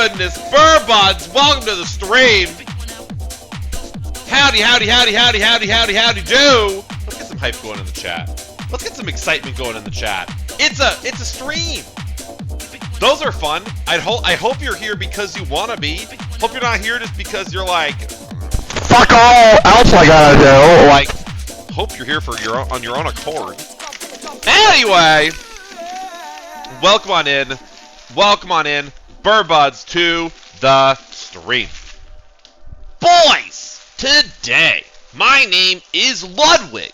goodness, Burbuds, welcome to the stream. Howdy, howdy, howdy, howdy, howdy, howdy, howdy do. Let's get some hype going in the chat. Let's get some excitement going in the chat. It's a stream. Those are fun. I hope you're here because you want to be. Hope you're not here just because you're like, fuck all else I gotta do. Like, hope you're here for on your own accord. Anyway, welcome on in, Burbuds to the stream. Boys, today my name is Ludwig,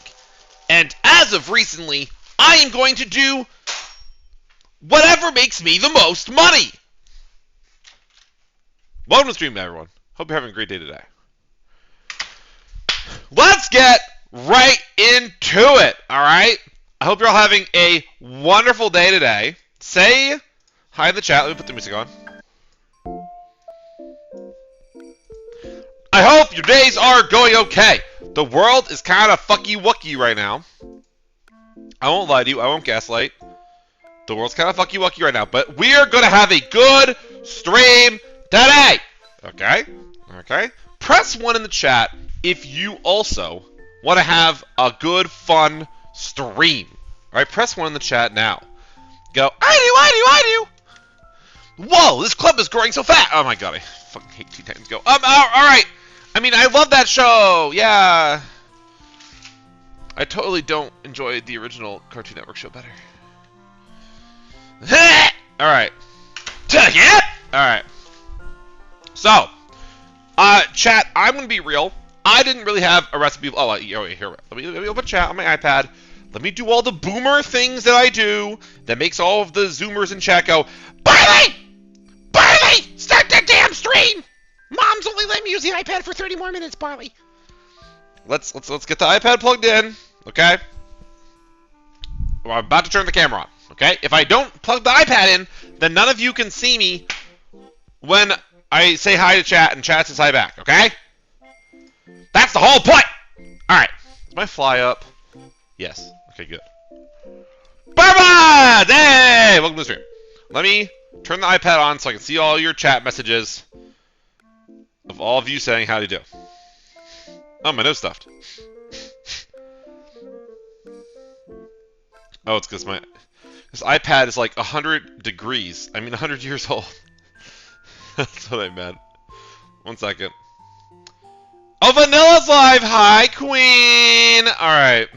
and as of recently, I am going to do whatever makes me the most money. Welcome to the stream, everyone. Hope you're having a great day today. Let's get right into it, alright? I hope you're all having a wonderful day today. Say hi in the chat. Let me put the music on. I hope your days are going okay. The world is kind of fucky-wucky right now. I won't lie to you. I won't gaslight. The world's kind of fucky-wucky right now. But we are going to have a good stream today. Okay? Okay? Press 1 in the chat if you also want to have a good, fun stream. Alright, press 1 in the chat now. Go, I do! Whoa, this club is growing so fast! Oh my god, I fucking hate Teen Titans Go. Alright. I mean, I love that show! Yeah. I totally don't enjoy the original Cartoon Network show better. Alright. Alright. So, chat, I'm gonna be real. I didn't really have a recipe. Oh, here. Let me open chat on my iPad. Let me do all the boomer things that I do that makes all of the Zoomers in chat go, Barley! Barley! Start that damn stream! Mom's only letting me use the iPad for 30 more minutes, Barley. Let's get the iPad plugged in, okay? Well, I'm about to turn the camera on, okay? If I don't plug the iPad in, then none of you can see me when I say hi to chat and chat says hi back, okay? That's the whole point! Alright. Is my fly up? Yes. Okay, good. Burbuds! Hey! Welcome to the stream. Let me turn the iPad on so I can see all your chat messages of all of you saying how do you do. Oh, my nose stuffed. Oh, it's because this iPad is like 100 degrees. I mean, 100 years old. That's what I meant. 1 second. Oh, Vanilla's live! Hi, Queen! Alright.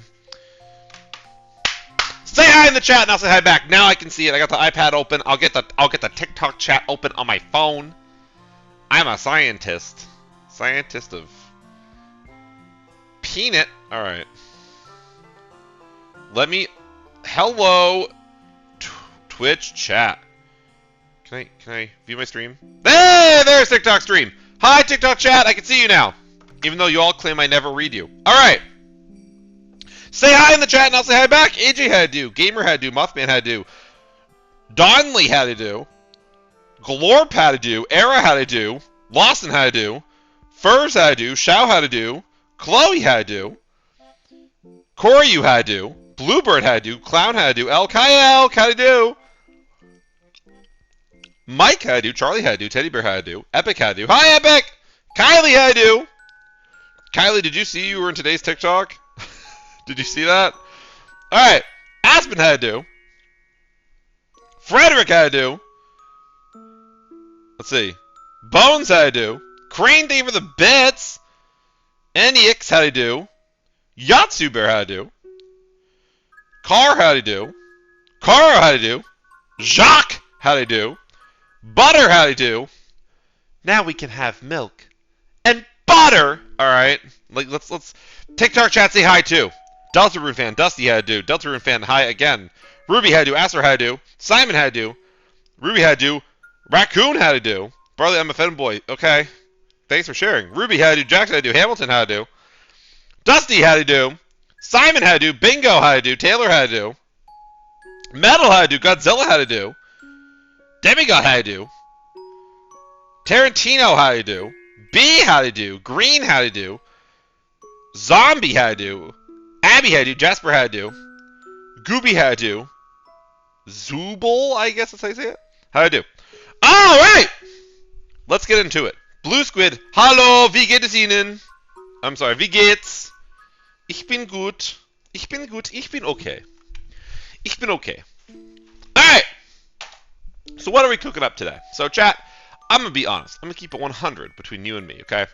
Say hi in the chat and I'll say hi back. Now I can see it. I got the iPad open. I'll get the TikTok chat open on my phone. I'm a scientist. Scientist of peanut. Alright. Let me... Hello, Twitch chat. Can I view my stream? Hey, there's TikTok stream. Hi, TikTok chat. I can see you now. Even though you all claim I never read you. Alright. Say hi in the chat and I'll say hi back. AJ had to do. Gamer had to do. Muffman had to do. Donley had to do. Glorp had to do. Era had to do. Lawson had to do. Furs had to do. Shao had to do. Chloe had to do. Corey you had to do. Bluebird had to do. Clown had to do. El Kyle had to do. Mike had to do. Charlie had to do. Teddy Bear had to do. Epic had to do. Hi, Epic! Kylie had to do. Kylie, did you see you were in today's TikTok? Did you see that? Alright. Aspen had to do. Frederick had to do. Let's see. Bones had to do. Crane Day for the bits. NEX had to do. Yatsu Bear had to do. Car had to do. Kara had to do. Jacques had to do. Butter had to do. Now we can have milk. And butter! Alright. Let's TikTok chat say hi too. Deltarune fan, Dusty had to do. Deltarune fan, hi again. Ruby had to do. Aster had to do. Simon had to do. Ruby had to do. Raccoon had to do. Barley, I'm a fanboy. Okay. Thanks for sharing. Ruby had to do. Jackson had to do. Hamilton had to do. Dusty had to do. Simon had to do. Bingo had to do. Taylor had to do. Metal had to do. Godzilla had to do. Demigod had to do. Tarantino had to do. B had to do. Green had to do. Zombie had to do. Abby had to do. Jasper had to do. Gooby had to do. Zooble, I guess that's how you say it. How to do. Alright! let's get into it. Blue Squid, hallo, wie geht es Ihnen? I'm sorry, wie geht's? Ich bin gut. Ich bin gut. Ich bin okay. Ich bin okay. Alright! So what are we cooking up today? So chat, I'm going to be honest. I'm going to keep it 100 between you and me, okay?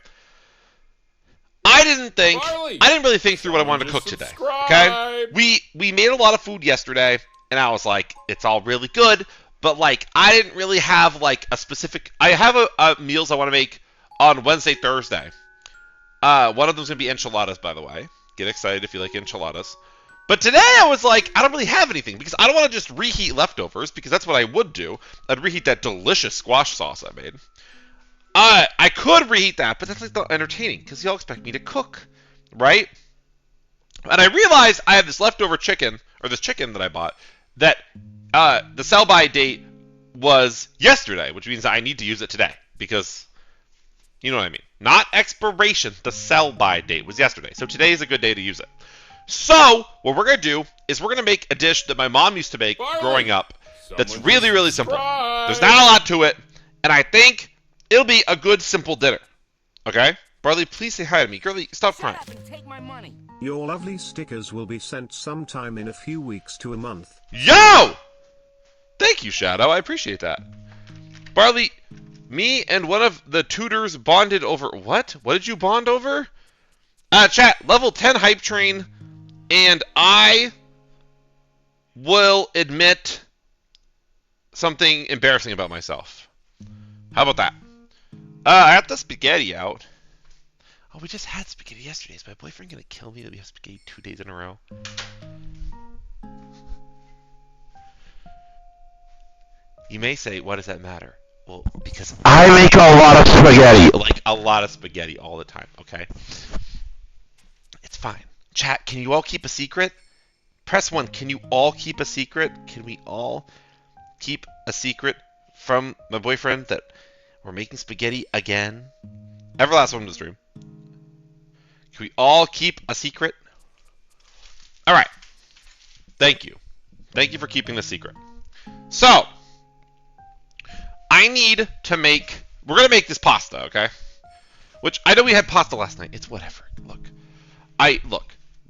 I didn't really think through what I wanted to cook today, okay? We made a lot of food yesterday, and I was like, it's all really good, but like, I didn't really have like a specific, I have a meals I want to make on Wednesday, Thursday. One of them's going to be enchiladas, by the way. Get excited if you like enchiladas. But today I was like, I don't really have anything, because I don't want to just reheat leftovers, because that's what I would do. I'd reheat that delicious squash sauce I made. I could reheat that, but that's like not entertaining, because y'all expect me to cook, right? And I realized I had this leftover chicken, or this chicken that I bought, that the sell-by date was yesterday, which means I need to use it today, because you know what I mean. Not expiration, the sell-by date was yesterday, so today is a good day to use it. So, what we're going to do is we're going to make a dish that my mom used to make growing up that's really, really simple. There's not a lot to it, and I think it'll be a good, simple dinner. Okay? Barley, please say hi to me. Girlie, stop crying. Shut up and take my money. Your lovely stickers will be sent sometime in a few weeks to a month. Yo! Thank you, Shadow. I appreciate that. Barley, me and one of the tutors bonded over... What? What did you bond over? Chat, level 10 hype train, and I will admit something embarrassing about myself. How about that? I have the spaghetti out. Oh, we just had spaghetti yesterday. Is my boyfriend gonna kill me that we have spaghetti 2 days in a row? You may say, why does that matter? Well, because I make a lot of spaghetti. Like, a lot of spaghetti all the time, okay? It's fine. Chat, can you all keep a secret? Press 1. Can you all keep a secret? Can we all keep a secret from my boyfriend that we're making spaghetti again? Ever last one to the stream. Can we all keep a secret? Alright. Thank you. Thank you for keeping the secret. So, I need to make... We're going to make this pasta, okay? Which, I know we had pasta last night. It's whatever. Look.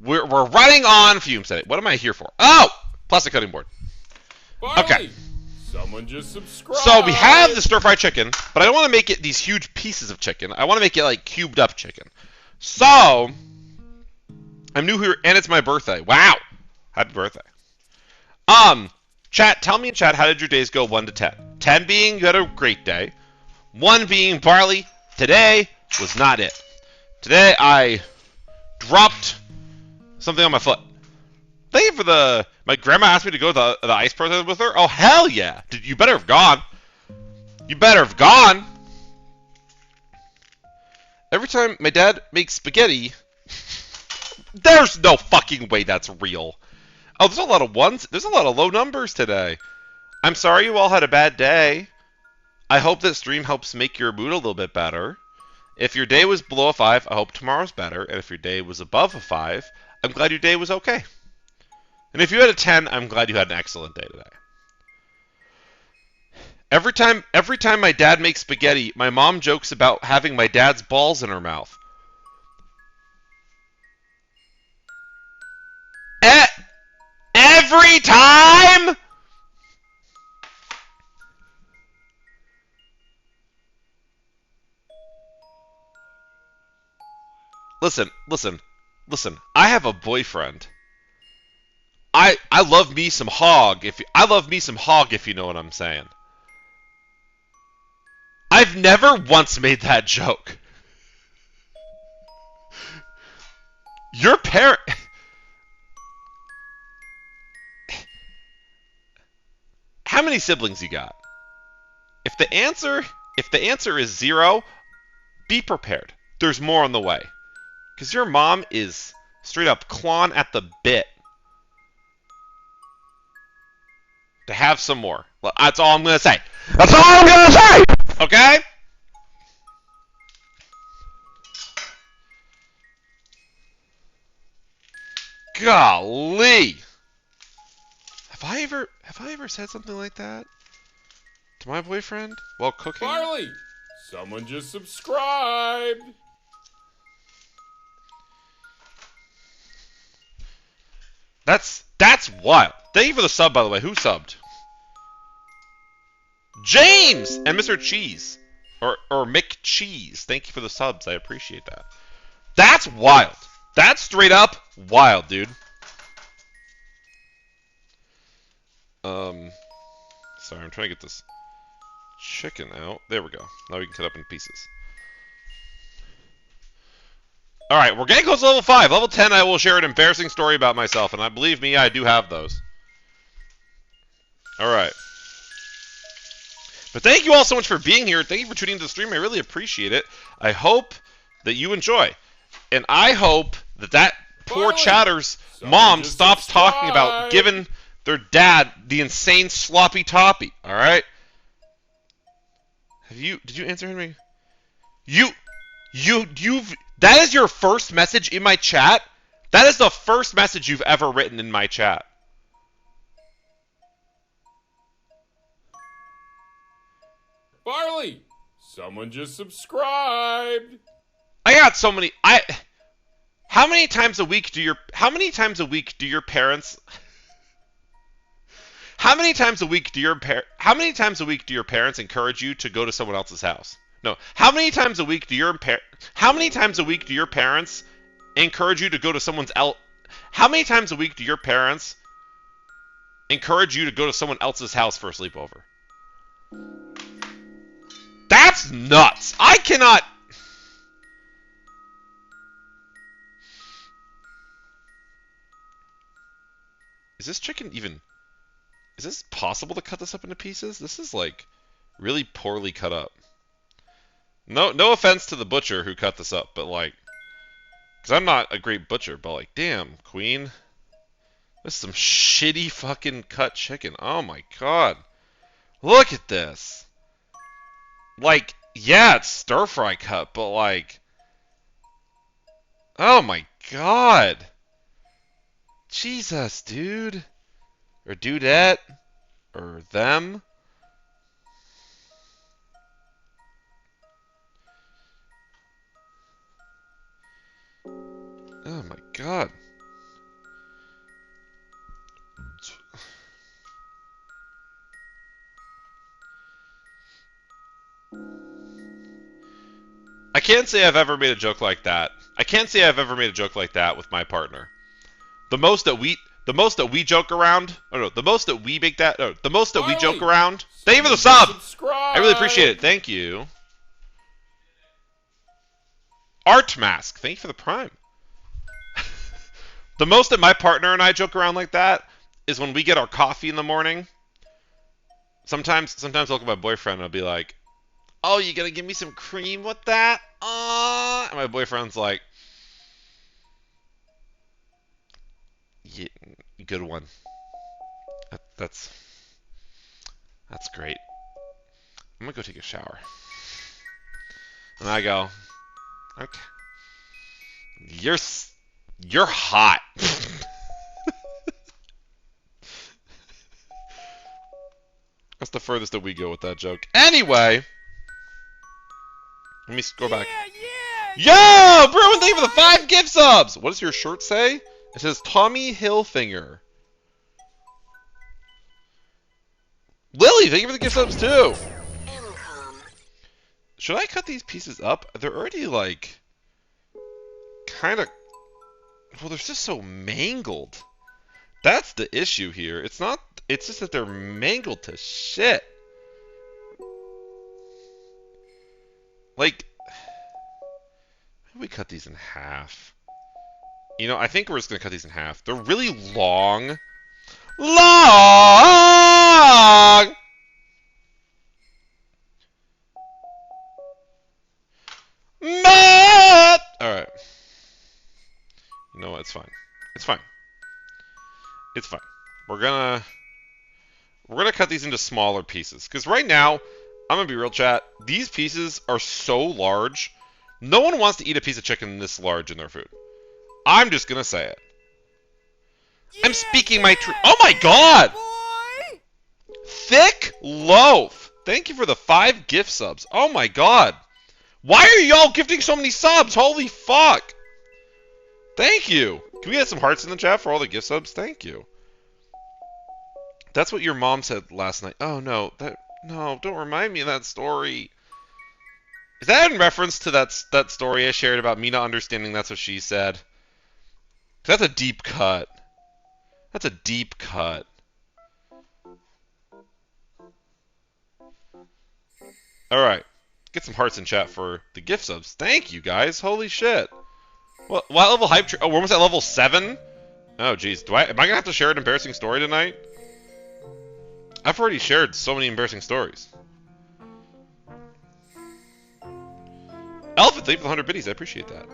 We're running on fumes today. What am I here for? Oh! Plastic cutting board. Okay. Someone just subscribed. So we have the stir-fried chicken, but I don't want to make it these huge pieces of chicken. I want to make it like cubed up chicken. So I'm new here, and it's my birthday. Wow! Happy birthday. Chat, tell me in chat, how did your days go 1 to 10? 10 being you had a great day. 1 being Barley. Today was not it. Today I dropped something on my foot. Thank you for the... My grandma asked me to go to the ice protest with her. Oh, hell yeah. You better have gone. You better have gone. Every time my dad makes spaghetti... There's no fucking way that's real. Oh, there's a lot of ones. There's a lot of low numbers today. I'm sorry you all had a bad day. I hope this stream helps make your mood a little bit better. If your day was below a 5, I hope tomorrow's better. And if your day was above a 5, I'm glad your day was okay. And if you had a 10, I'm glad you had an excellent day today. Every time my dad makes spaghetti, my mom jokes about having my dad's balls in her mouth. Every time? Listen. I have a boyfriend. I love me some hog if you know what I'm saying. I've never once made that joke. Your parent... How many siblings you got? If the answer is 0, be prepared. There's more on the way. Because your mom is straight up clawing at the bit to have some more. That's all I'm going to say. That's all I'm going to say! Okay? Golly! Have I ever said something like that to my boyfriend while cooking? Barley, Someone just subscribed. That's wild. Thank you for the sub, by the way. Who subbed? James and Mr. Cheese. Or Mick Cheese. Thank you for the subs. I appreciate that. That's wild. That's straight up wild, dude. Sorry, I'm trying to get this chicken out. There we go. Now we can cut up in pieces. Alright, we're getting close to level 5. Level 10, I will share an embarrassing story about myself, and believe me, I do have those. Alright. But thank you all so much for being here. Thank you for tuning into the stream. I really appreciate it. I hope that you enjoy. And I hope that that poor chatter's mom stops talking about giving their dad the insane sloppy toppy. Alright? Did you answer Henry? That is your first message in my chat? That is the first message you've ever written in my chat. Barley, someone just subscribed. I got so many. How many times a week do your parents? How many times a week do your parents encourage you to go to someone else's house? No. How many times a week do your parents encourage you to go to someone's else? How many times a week do your parents encourage you to go to someone else's house for a sleepover? That's nuts. I cannot. Is this chicken even? Is this possible to cut this up into pieces? This is like really poorly cut up. No offense to the butcher who cut this up, but like, because I'm not a great butcher, but like, damn, Queen. This is some shitty fucking cut chicken. Oh my god. Look at this. Like, yeah, it's stir fry cut, but like, oh my god. Jesus, dude. Or dudette. Or them. Oh my god. I can't say I've ever made a joke like that. I can't say I've ever made a joke like that with my partner. The most that we joke around. Oh no, the most that we make that. Oh, the most that we joke around. Thank you for the sub. I really appreciate it. Thank you. Art Mask. Thank you for the prime. The most that my partner and I joke around like that is when we get our coffee in the morning. Sometimes I'll look at my boyfriend and I'll be like, "Oh, you gonna give me some cream with that?" And my boyfriend's like, "Yeah, good one. That's great. I'm gonna go take a shower." And I go, "Okay, you're hot." That's the furthest that we go with that joke. Anyway, let me go back. Yo, Bruin, thank you for the 5 gift subs. What does your shirt say? It says Tommy Hilfiger. Lily, thank you for the gift subs too. Should I cut these pieces up? They're already like kind of. Well, they're just so mangled. That's the issue here. It's not. It's just that they're mangled to shit. Like, how do we cut these in half? You know, I think we're just gonna cut these in half. They're really long. Long! Matt! Alright. You know what? It's fine. It's fine. It's fine. We're gonna cut these into smaller pieces. Because right now, I'm gonna be real, chat. These pieces are so large. No one wants to eat a piece of chicken this large in their food. I'm just gonna say it. I'm speaking my truth. Oh my god! Boy! Thick loaf. Thank you for the 5 gift subs. Oh my god. Why are y'all gifting so many subs? Holy fuck. Thank you. Can we get some hearts in the chat for all the gift subs? Thank you. That's what your mom said last night. Oh no, no, don't remind me of that story. Is that in reference to that story I shared about me not understanding that's what she said? 'Cause that's a deep cut. That's a deep cut. Alright. Get some hearts in chat for the gift subs. Thank you, guys. Holy shit. What level hype? Oh, we're almost at level 7? Oh, jeez. Am I gonna have to share an embarrassing story tonight? I've already shared so many embarrassing stories. Elephant, thank you for the 100 biddies. I appreciate that.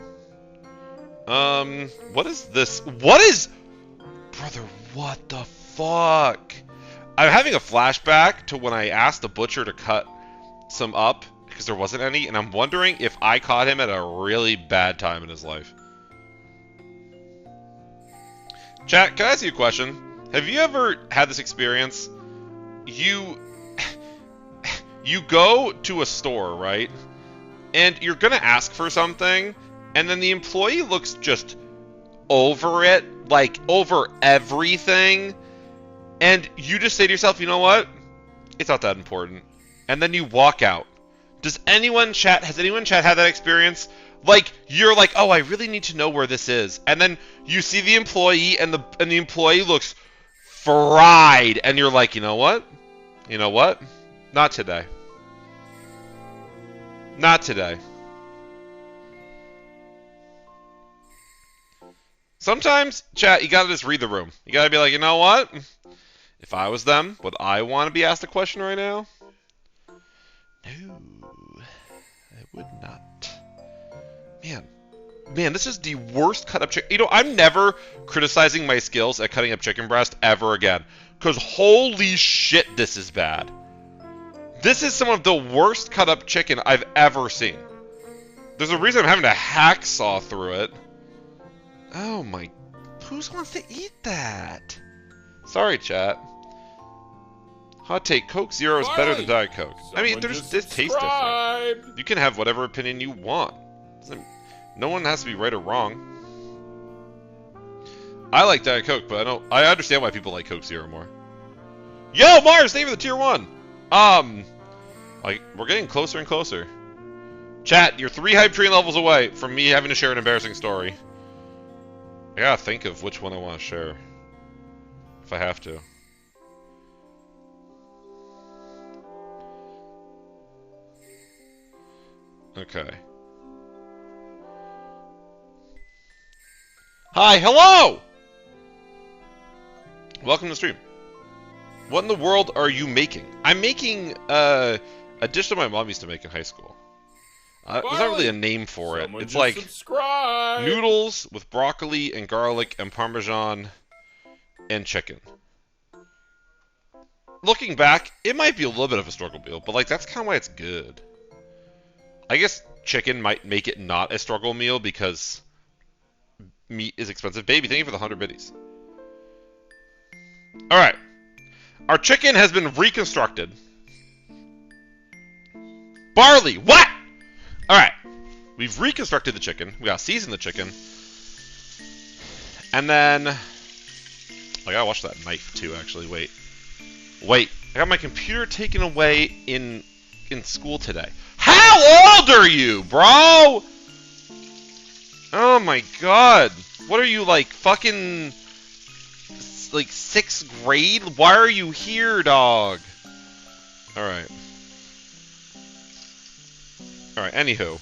What is this? What is... Brother, what the fuck? I'm having a flashback to when I asked the butcher to cut some up because there wasn't any, and I'm wondering if I caught him at a really bad time in his life. Chat, can I ask you a question? Have you ever had this experience? You go to a store, right? And you're gonna ask for something, and then the employee looks just over it, like over everything, and you just say to yourself, you know what? It's not that important. And then you walk out. Has anyone in chat had that experience? Like, you're like, oh, I really need to know where this is. And then you see the employee, and the employee looks fried, and you're like, you know what? You know what? Not today. Not today. Sometimes, chat, you gotta just read the room. You gotta be like, you know what? If I was them, would I want to be asked a question right now? No, I would not. Man, this is the worst cut up chicken. You know, I'm never criticizing my skills at cutting up chicken breast ever again. Because holy shit, this is bad. This is some of the worst cut up chicken I've ever seen. There's a reason I'm having to hacksaw through it. Oh my... Who wants to eat that? Sorry, chat. Hot take, Coke Zero is better than Diet Coke. I mean, this tastes different. You can have whatever opinion you want. No one has to be right or wrong. I like Diet Coke, but I understand why people like Coke Zero more. Yo, Mars, thank you for the tier 1. Like, we're getting closer and closer. Chat, you're 3 hype train levels away from me having to share an embarrassing story. I gotta think of which one I want to share. If I have to. Okay. Hi, hello! Welcome to the stream. What in the world are you making? I'm making a dish that my mom used to make in high school. There's not really a name for it. It's like noodles with broccoli and garlic and parmesan and chicken. Looking back, it might be a little bit of a struggle meal, but like that's kind of why it's good. I guess chicken might make it not a struggle meal because meat is expensive. Baby, thank you for the 100 biddies. Alright. Our chicken has been reconstructed. Barley, what? Alright. We've reconstructed the chicken. We gotta season the chicken. And then... I gotta watch that knife too, actually. Wait. I got my computer taken away in school today. How old are you, bro? Oh my god. What are you, like, fucking... like, 6th grade? Why are you here, dog? Alright. Alright, anywho.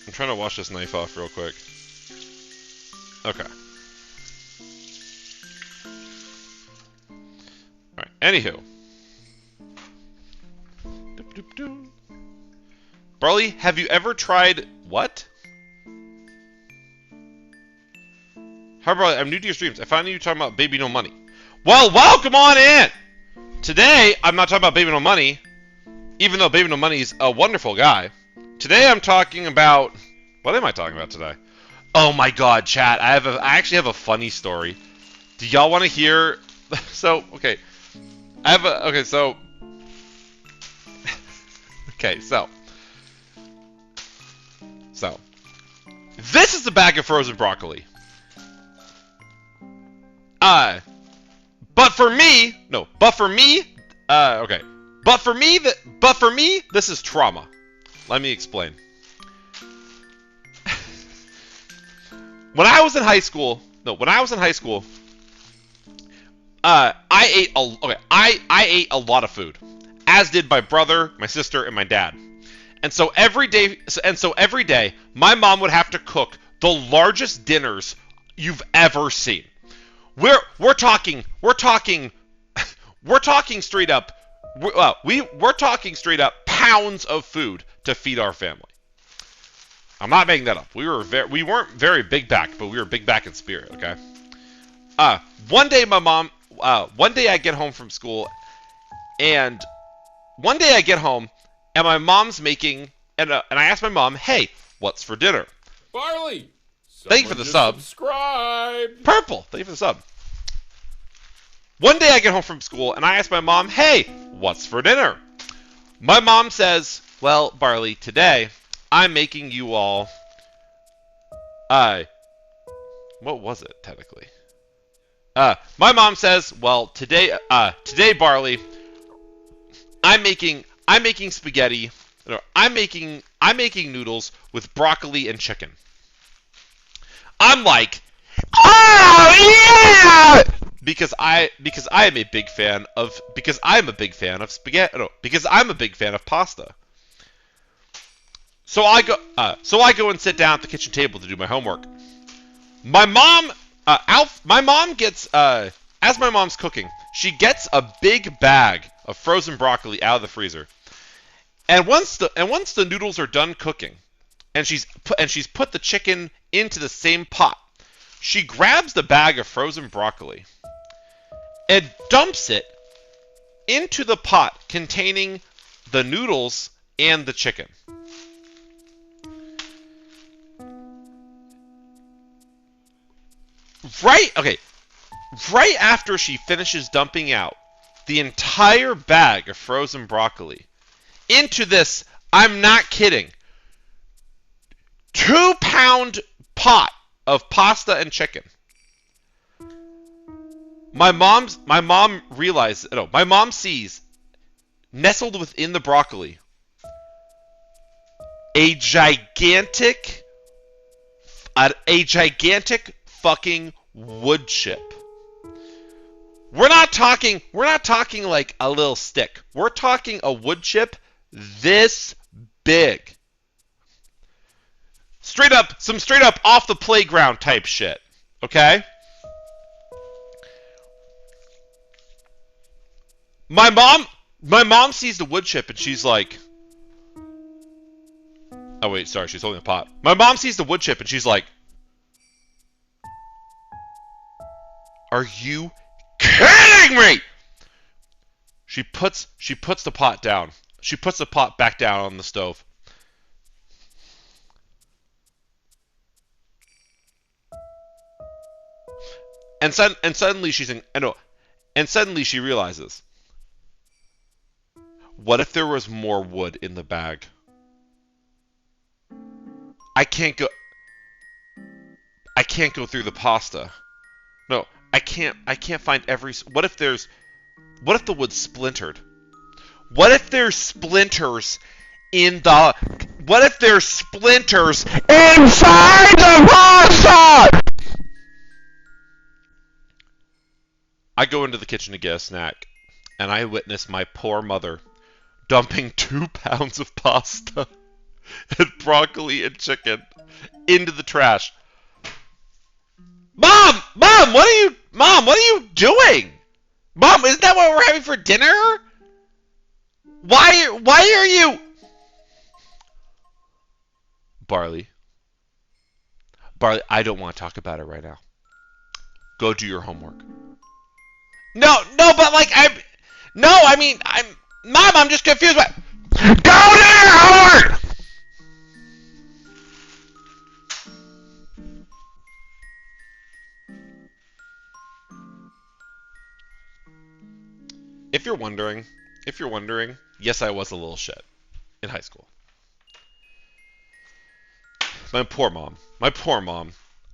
I'm trying to wash this knife off real quick. Okay. Alright, anywho. Barley, have you ever tried... What? Hi, Barley, I'm new to your streams. I found you talking about Baby No Money. Well, welcome on in! Today, I'm not talking about Baby No Money, even though Baby No Money's a wonderful guy. Today, I'm talking about... What am I talking about today? Oh my god, chat, I actually have a funny story. Do y'all want to hear... So, okay. I have a okay. So okay. So this is a bag of frozen broccoli. But for me, no. But for me, okay. But for me, this is trauma. Let me explain. When I was in high school, I ate a lot of food, as did my brother, my sister, and my dad. And so every day, my mom would have to cook the largest dinners you've ever seen. We're talking straight up. We're talking straight up pounds of food to feed our family. I'm not making that up. We weren't very big back, but we were big back in spirit. Okay. One day I get home from school, and my mom's making, and I asked my mom, "Hey, what's for dinner?" Barley! Thank you for the sub. Subscribe! Purple. Thank you for the sub. One day I get home from school, and I ask my mom, "Hey, what's for dinner?" My mom says, "Well, Barley, today I'm making you all." What was it technically? My mom says, "Well, today, Barley, I'm making spaghetti. No, I'm making noodles with broccoli and chicken." I'm like, "Oh yeah!" Because I'm a big fan of spaghetti. No, because I'm a big fan of pasta. So I go and sit down at the kitchen table to do my homework. My mom gets as my mom's cooking, she gets a big bag of frozen broccoli out of the freezer. And once the noodles are done cooking, and she's put the chicken into the same pot, she grabs the bag of frozen broccoli and dumps it into the pot containing the noodles and the chicken. Right after she finishes dumping out the entire bag of frozen broccoli into this, I'm not kidding, 2-pound pot of pasta and chicken. My mom sees, nestled within the broccoli, a gigantic fucking wood chip. We're not talking like a little stick. We're talking a wood chip this big. Straight up off the playground type shit. Okay? My mom sees the wood chip and she's like, oh wait, sorry, she's holding a pot. My mom sees the wood chip and she's like, "Are you kidding me?" She puts the pot down. She puts the pot back down on the stove. And suddenly suddenly she realizes, what if there was more wood in the bag? I can't go through the pasta. No, I can't find every. What if the wood's splintered? What if there's splinters inside the pasta? I go into the kitchen to get a snack, and I witness my poor mother dumping 2 pounds of pasta and broccoli and chicken into the trash. Mom, what are you doing? Mom, isn't that what we're having for dinner? Why are you... Barley, I don't want to talk about it right now. Go do your homework. No, but like Mom, I'm just confused. Go do your homework! if you're wondering, yes, I was a little shit in high school. My poor mom.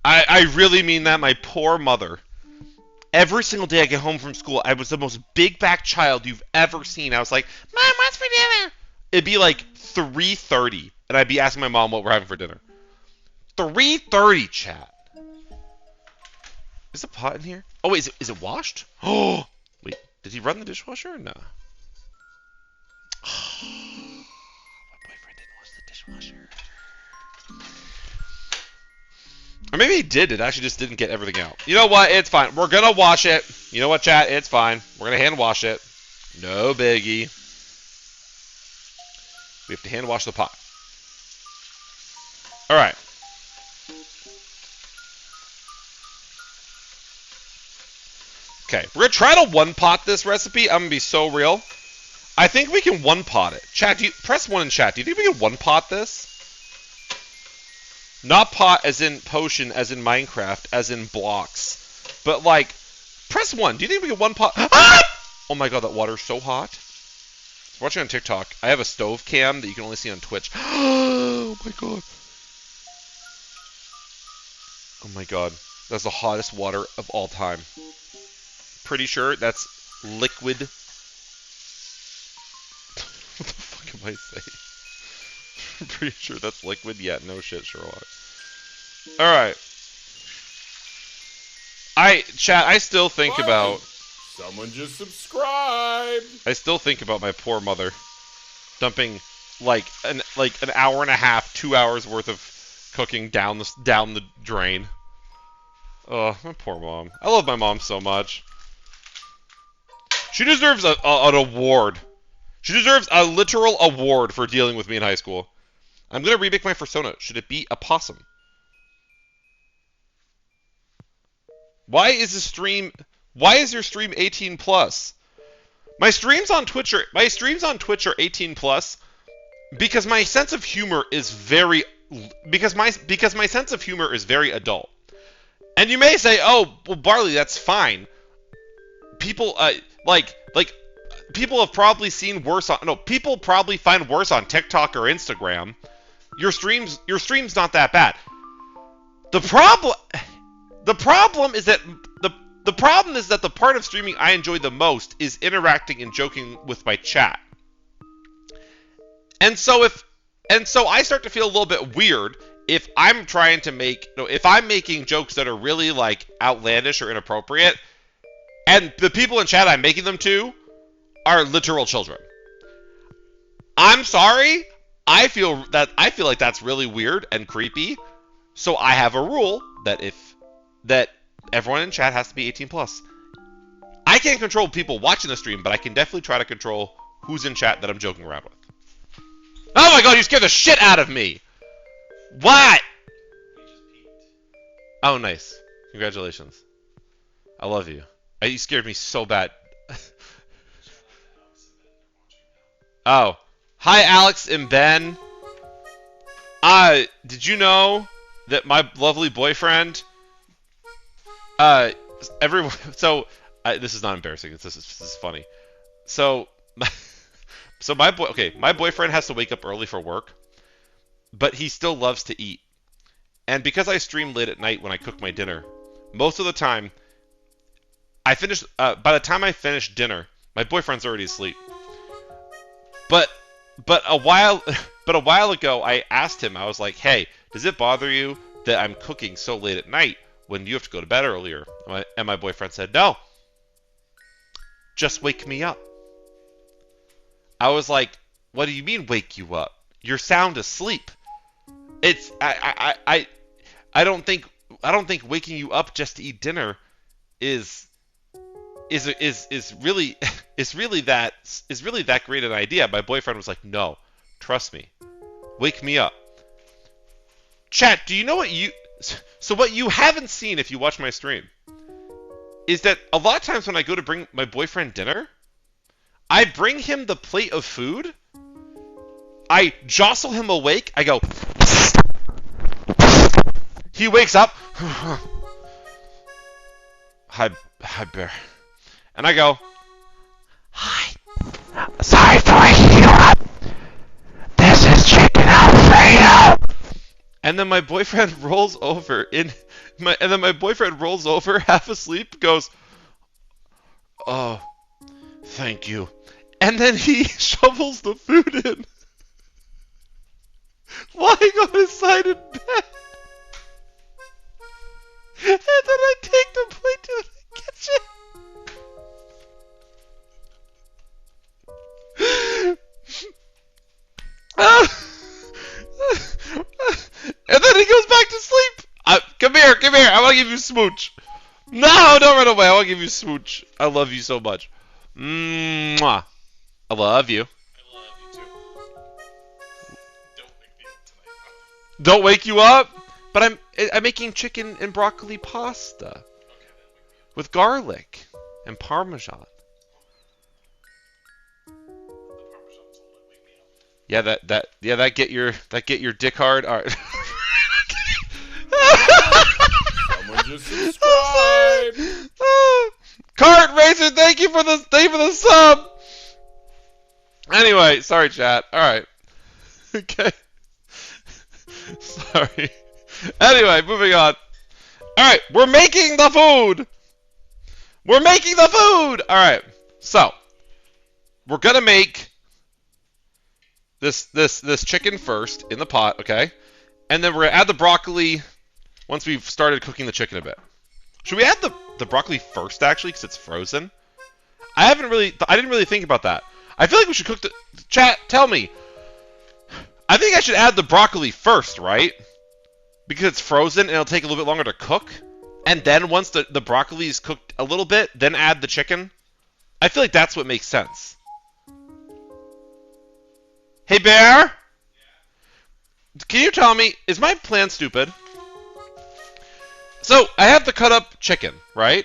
I really mean that. My poor mother. Every single day I get home from school, I was the most big back child you've ever seen. I was like, Mom, what's for dinner? It'd be like 3:30, and I'd be asking my mom what we're having for dinner. 3:30, chat. Is the pot in here? Oh, wait, is it washed? Oh, wait, did he run the dishwasher or no? Oh, my boyfriend didn't wash the dishwasher. Or maybe he did. It actually just didn't get everything out. You know what? It's fine. We're going to wash it. You know what, chat? It's fine. We're going to hand wash it. No biggie. We have to hand wash the pot. All right. Okay. We're going to try to one-pot this recipe. I'm going to be so real. I think we can one-pot it. Chat, press 1 in chat. Do you think we can one-pot this? Not pot as in potion, as in Minecraft, as in blocks. But, like, press 1. Do you think we can one pot? Ah! Oh my god, that water's so hot. Watching on TikTok, I have a stove cam that you can only see on Twitch. Oh my god. Oh my god. That's the hottest water of all time. Pretty sure that's liquid. What the fuck am I saying? I'm pretty sure that's liquid. Yeah, no shit, Sherlock. Alright. Chat, I still think about... Someone just subscribed! I still think about my poor mother dumping like an hour and a half, 2 hours worth of cooking down the drain. Oh, my poor mom. I love my mom so much. She deserves an award. She deserves a literal award for dealing with me in high school. I'm going to remake my persona. Should it be a possum? Why is your stream 18 plus? My streams on Twitch are 18 plus because my sense of humor is very adult. And you may say, "Oh, well, Barley, that's fine." People people have probably seen worse on people probably find worse on TikTok or Instagram. Your stream's not that bad. The problem is that the part of streaming I enjoy the most is interacting and joking with my chat. And so I start to feel a little bit weird if I'm trying to if I'm making jokes that are really like outlandish or inappropriate, and the people in chat I'm making them to are literal children. I'm sorry. I feel like that's really weird and creepy. So I have a rule that everyone in chat has to be 18 plus. I can't control people watching the stream, but I can definitely try to control who's in chat that I'm joking around with. Oh my god, you scared the shit out of me! What? Oh, nice. Congratulations. I love you. You scared me so bad. Oh. Hi, Alex and Ben. Did you know that my lovely boyfriend... everyone... So, this is not embarrassing. This is funny. So, my boyfriend has to wake up early for work, but he still loves to eat. And because I stream late at night when I cook my dinner, most of the time, by the time I finish dinner, my boyfriend's already asleep. But a while ago, I asked him, I was like, hey, does it bother you that I'm cooking so late at night when you have to go to bed earlier? And my boyfriend said, no. Just wake me up. I was like, what do you mean wake you up? You're sound asleep. I don't think waking you up just to eat dinner is really that great an idea. My boyfriend was like, no, trust me, wake me up. Chat, do you know what you haven't seen if you watch my stream is that a lot of times when I go to bring my boyfriend dinner, I bring him the plate of food, I jostle him awake, I go, he wakes up, hi Bear, and I go, Hi. Sorry for waking you up. This is chicken Alfredo. And then my boyfriend rolls over half asleep, goes, "Oh, thank you." And then he shovels the food in, lying on his side in bed. And then I take the plate to the kitchen. And then he goes back to sleep. Come here. I want to give you a smooch. No, don't run away. I want to give you a smooch. I love you so much. Mwah. I love you. I love you too. Don't wake me up tonight. Don't wake you up? But I'm making chicken and broccoli pasta Okay, then wake me up. with garlic and parmesan. The Parmesan's all that wake me up. That get your dick hard. All right. Someone just subscribe. Cart Racer, thank you for the sub. Anyway, sorry chat. All right. Okay. Sorry. Anyway, moving on. All right, we're making the food. All right. So, we're going to make this chicken first in the pot, okay? And then we're going to add the broccoli once we've started cooking the chicken a bit. Should we add the broccoli first, actually, because it's frozen? I didn't really think about that. I feel like we should cook the... Chat, tell me. I think I should add the broccoli first, right? Because it's frozen and it'll take a little bit longer to cook. And then once the broccoli is cooked a little bit, then add the chicken. I feel like that's what makes sense. Hey, Bear? Can you tell me, is my plan stupid? So, I have to cut up chicken, right?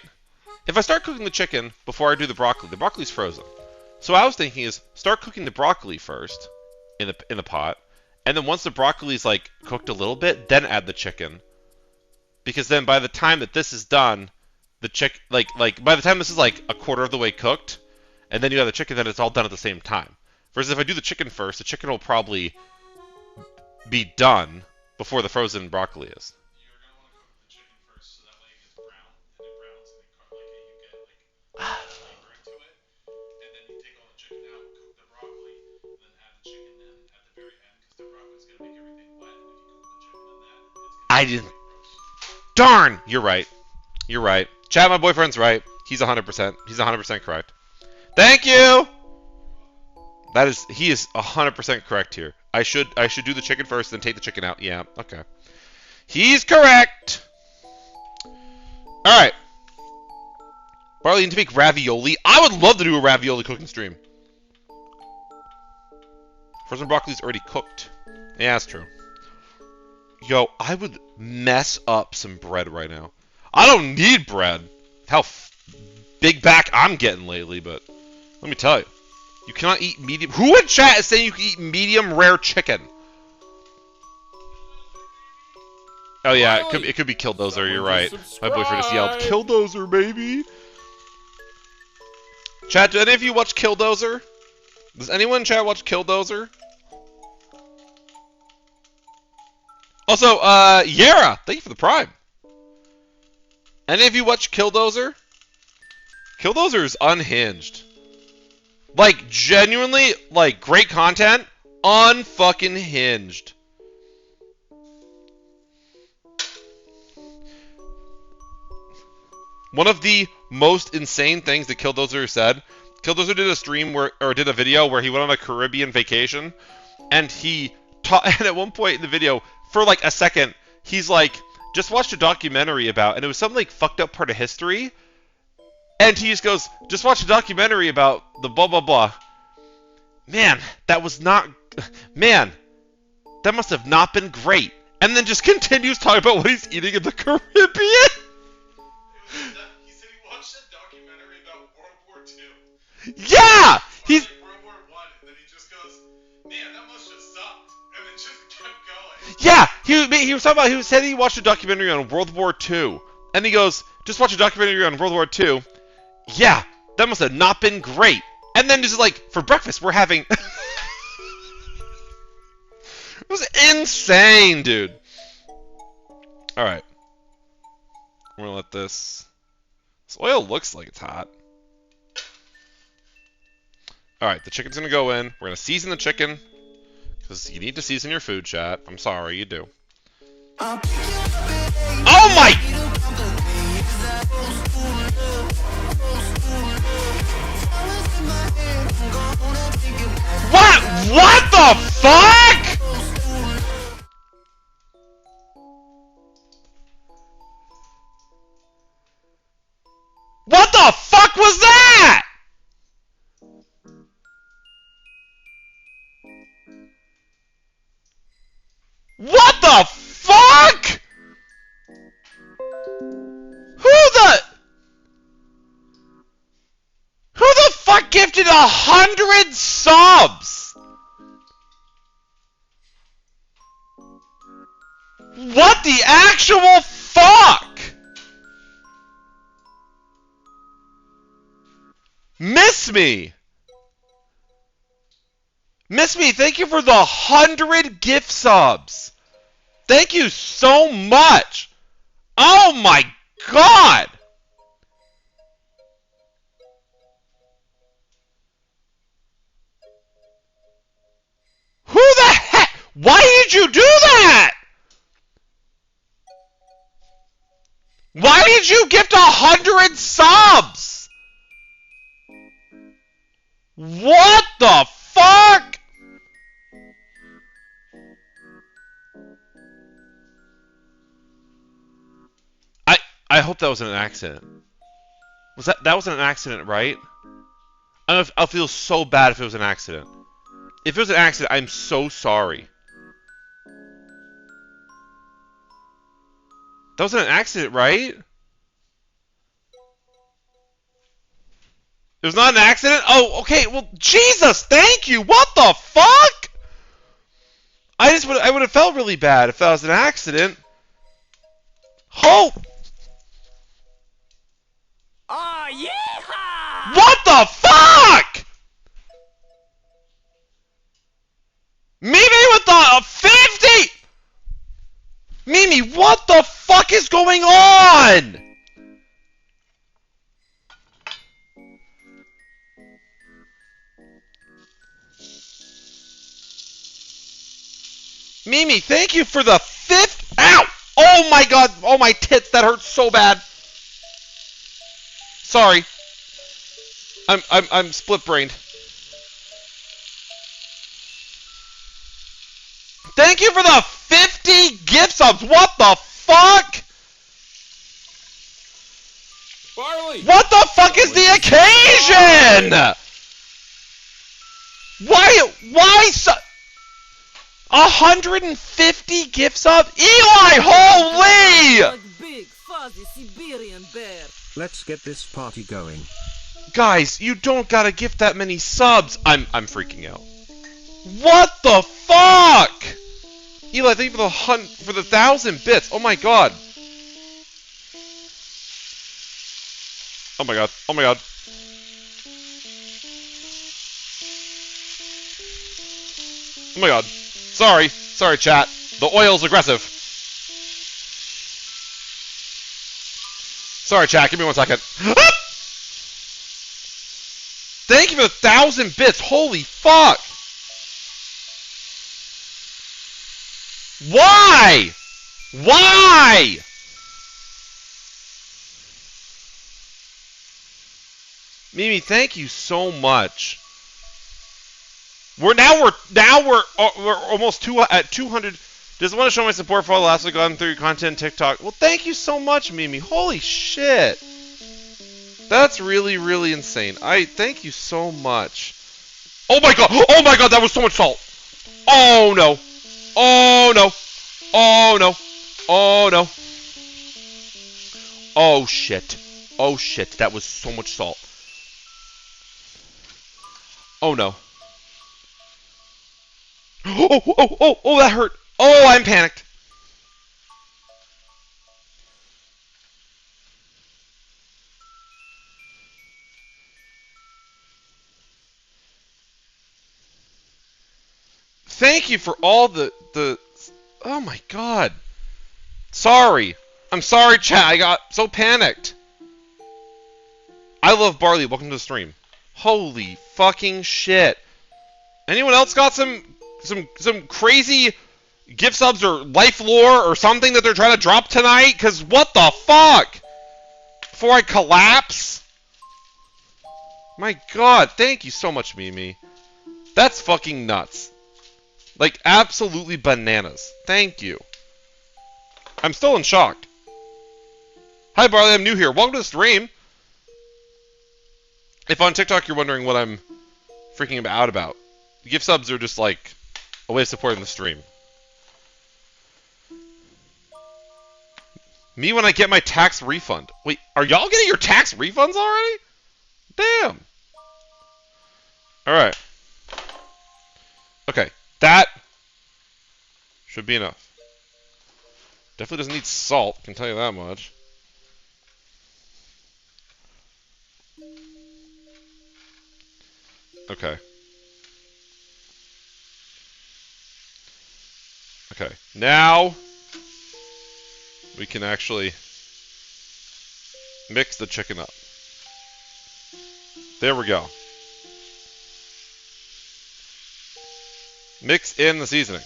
If I start cooking the chicken before I do the broccoli's frozen. So what I was thinking is, start cooking the broccoli first in the pot, and then once the broccoli's like cooked a little bit, then add the chicken. Because then by the time that this is done, the by the time this is like a quarter of the way cooked, and then you have the chicken, then it's all done at the same time. Versus if I do the chicken first, the chicken will probably be done before the frozen broccoli is. You're gonna want to cook the chicken first, so that way it gets brown, and it browns, and you get flavor into it. And then you take all the chicken out, cook the broccoli, and then add the chicken in at the very end, because the broccoli's gonna make everything wet. And if you cook the chicken in that, it's gonna I be didn't. gross. Darn! You're right. Chad, my boyfriend's right. He's 100%. He's 100% correct. Thank you. He is 100% correct here. I should do the chicken first, then take the chicken out. Yeah. Okay. He's correct. All right. Barley, you need to make ravioli. I would love to do a ravioli cooking stream. Frozen broccoli's already cooked. Yeah, that's true. Yo, I would mess up some bread right now. I don't need bread. How big back I'm getting lately, but let me tell you. You cannot eat medium... Who in chat is saying you can eat medium rare chicken? Oh yeah, it could be Killdozer, you're right. My boyfriend just yelled, Killdozer, baby! Chat, do any of you watch Killdozer? Does anyone in chat watch Killdozer? Also, Yara, thank you for the Prime. Any of you watch Killdozer? Killdozer is unhinged. Like, genuinely, like, great content, unfucking hinged. One of the most insane things that Killdozer said, Killdozer did a stream or did a video where he went on a Caribbean vacation, and and at one point in the video, for like a second, he's like, just watched a documentary about, and it was some like fucked up part of history, and he just goes, just watch a documentary about the blah blah blah. Man, that must have not been great. And then just continues talking about what he's eating in the Caribbean. He said he watched a documentary about World War II. Yeah! He's... World War I, and then he just goes, man, that must have sucked. And then just kept going. Yeah! He was talking about... He said he watched a documentary on World War II. And he goes, just watch a documentary on World War II. Yeah, that must have not been great. And And then just like, for breakfast, we're having... It was insane, dude. Alright. We're gonna let this... This oil looks like it's hot. Alright, the chicken's gonna go in. We're gonna season the chicken. Because you need to season your food, chat. I'm sorry, you do. Oh my... What? What the fuck? What the fuck was that? What the fuck? Who the fuck gifted 100 subs? What the actual fuck? Miss Me! Miss Me, thank you for the 100 gift subs. Thank you so much. Oh my god. Who the heck? Why did you do that? Why did you gift 100 subs? What the fuck? I hope that wasn't an accident. That wasn't an accident, right? I'll feel so bad if it was an accident. If it was an accident, I'm so sorry. That wasn't an accident, right? It was not an accident? Oh, okay. Well, Jesus, thank you. What the fuck? I would have felt really bad if that was an accident. Hope. Oh, yeah! What the fuck? Mimi with the 50. Mimi, what the fuck is going on? Mimi, thank you for the 5th. Ow! Oh my god! Oh my tits! That hurts so bad. Sorry. I'm split-brained. Thank you for the 50 gift subs. What the fuck? Barley! What the fuck is the occasion? Why so... 150 gift subs? Eli, holy! Like big, fuzzy Siberian bear. Let's get this party going. Guys, you don't gotta gift that many subs. I'm freaking out. What the fuck? Eli, thank you for the 1,000 bits. Oh my god. Oh my god. Oh my god. Oh my god. Sorry. Sorry, chat. The oil's aggressive. Sorry, chat. Give me 1 second. Thank you for the 1,000 bits. Holy fuck. Why? Why? Mimi, thank you so much. We're almost at 200. Just want to show my support for all the last week on through your content TikTok. Well, thank you so much, Mimi. Holy shit. That's really, really insane. Thank you so much. Oh my god. Oh my god, that was so much salt. Oh no. Oh no. Oh no. Oh no. Oh shit. Oh shit. That was so much salt. Oh no. Oh, that hurt. Oh, I'm panicked. Thank you for all the... Oh my god. Sorry. I'm sorry, chat. I got so panicked. I love Barley. Welcome to the stream. Holy fucking shit. Anyone else got some crazy gift subs or life lore or something that they're trying to drop tonight? Because what the fuck? Before I collapse? My god. Thank you so much, Mimi. That's fucking nuts. Like, absolutely bananas. Thank you. I'm still in shock. Hi, Barley. I'm new here. Welcome to the stream. If on TikTok you're wondering what I'm freaking out about, gift subs are just like a way of supporting the stream. Me when I get my tax refund. Wait, are y'all getting your tax refunds already? Damn. Alright. Okay, that should be enough. Definitely doesn't need salt, can tell you that much. Okay. Okay, now we can actually mix the chicken up. There we go. Mix in the seasoning.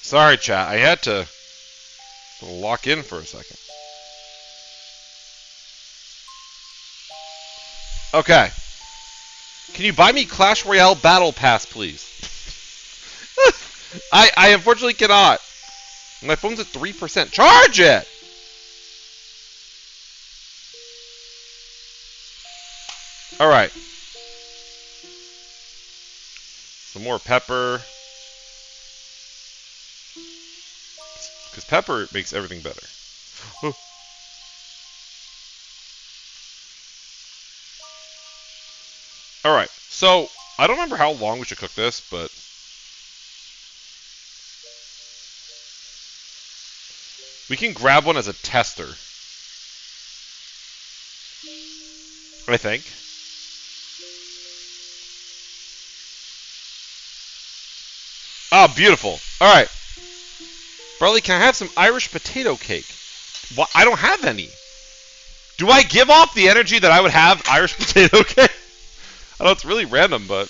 Sorry, chat. I had to lock in for a second. Okay. Can you buy me Clash Royale Battle Pass, please? I unfortunately cannot. My phone's at 3%. Charge it! Alright. Some more pepper. Because pepper makes everything better. Alright, so I don't remember how long we should cook this, but we can grab one as a tester. I think. Ah, beautiful. Alright. Barley, can I have some Irish potato cake? Well, I don't have any. Do I give off the energy that I would have Irish potato cake? I know it's really random, but...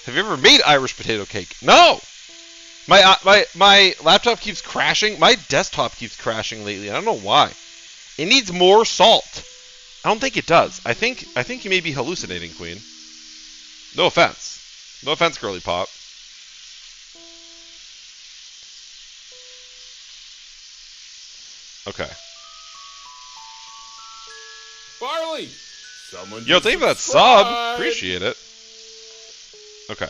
Have you ever made Irish potato cake? No! My laptop keeps crashing. My desktop keeps crashing lately. I don't know why. It needs more salt. I don't think it does. I think you may be hallucinating, Queen. No offense. No offense, Girly Pop. Okay. Barley! Someone Yo, thank you for that sub. Appreciate it. Okay.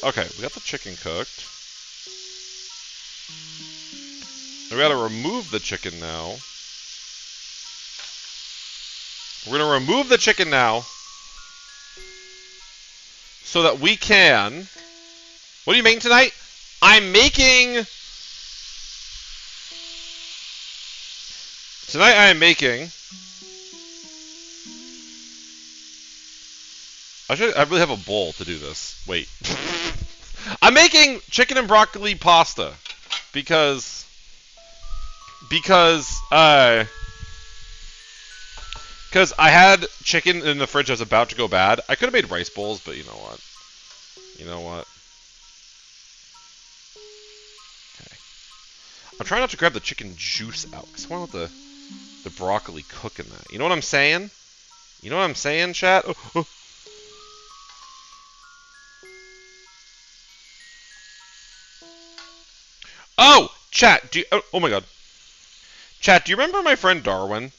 Okay, we got the chicken cooked. We gotta remove the chicken now. We're gonna remove the chicken now so that we can... What are you making tonight? I'm making... Tonight I am making... I really have a bowl to do this. Wait. I'm making chicken and broccoli pasta. Because I had chicken in the fridge that was about to go bad. I could have made rice bowls, but you know what? You know what? Okay. I'm trying not to grab the chicken juice out, because I want to let the broccoli cook in that. You know what I'm saying? You know what I'm saying, chat? Oh. Oh, chat, oh my god. Chat, do you remember my friend Darwin?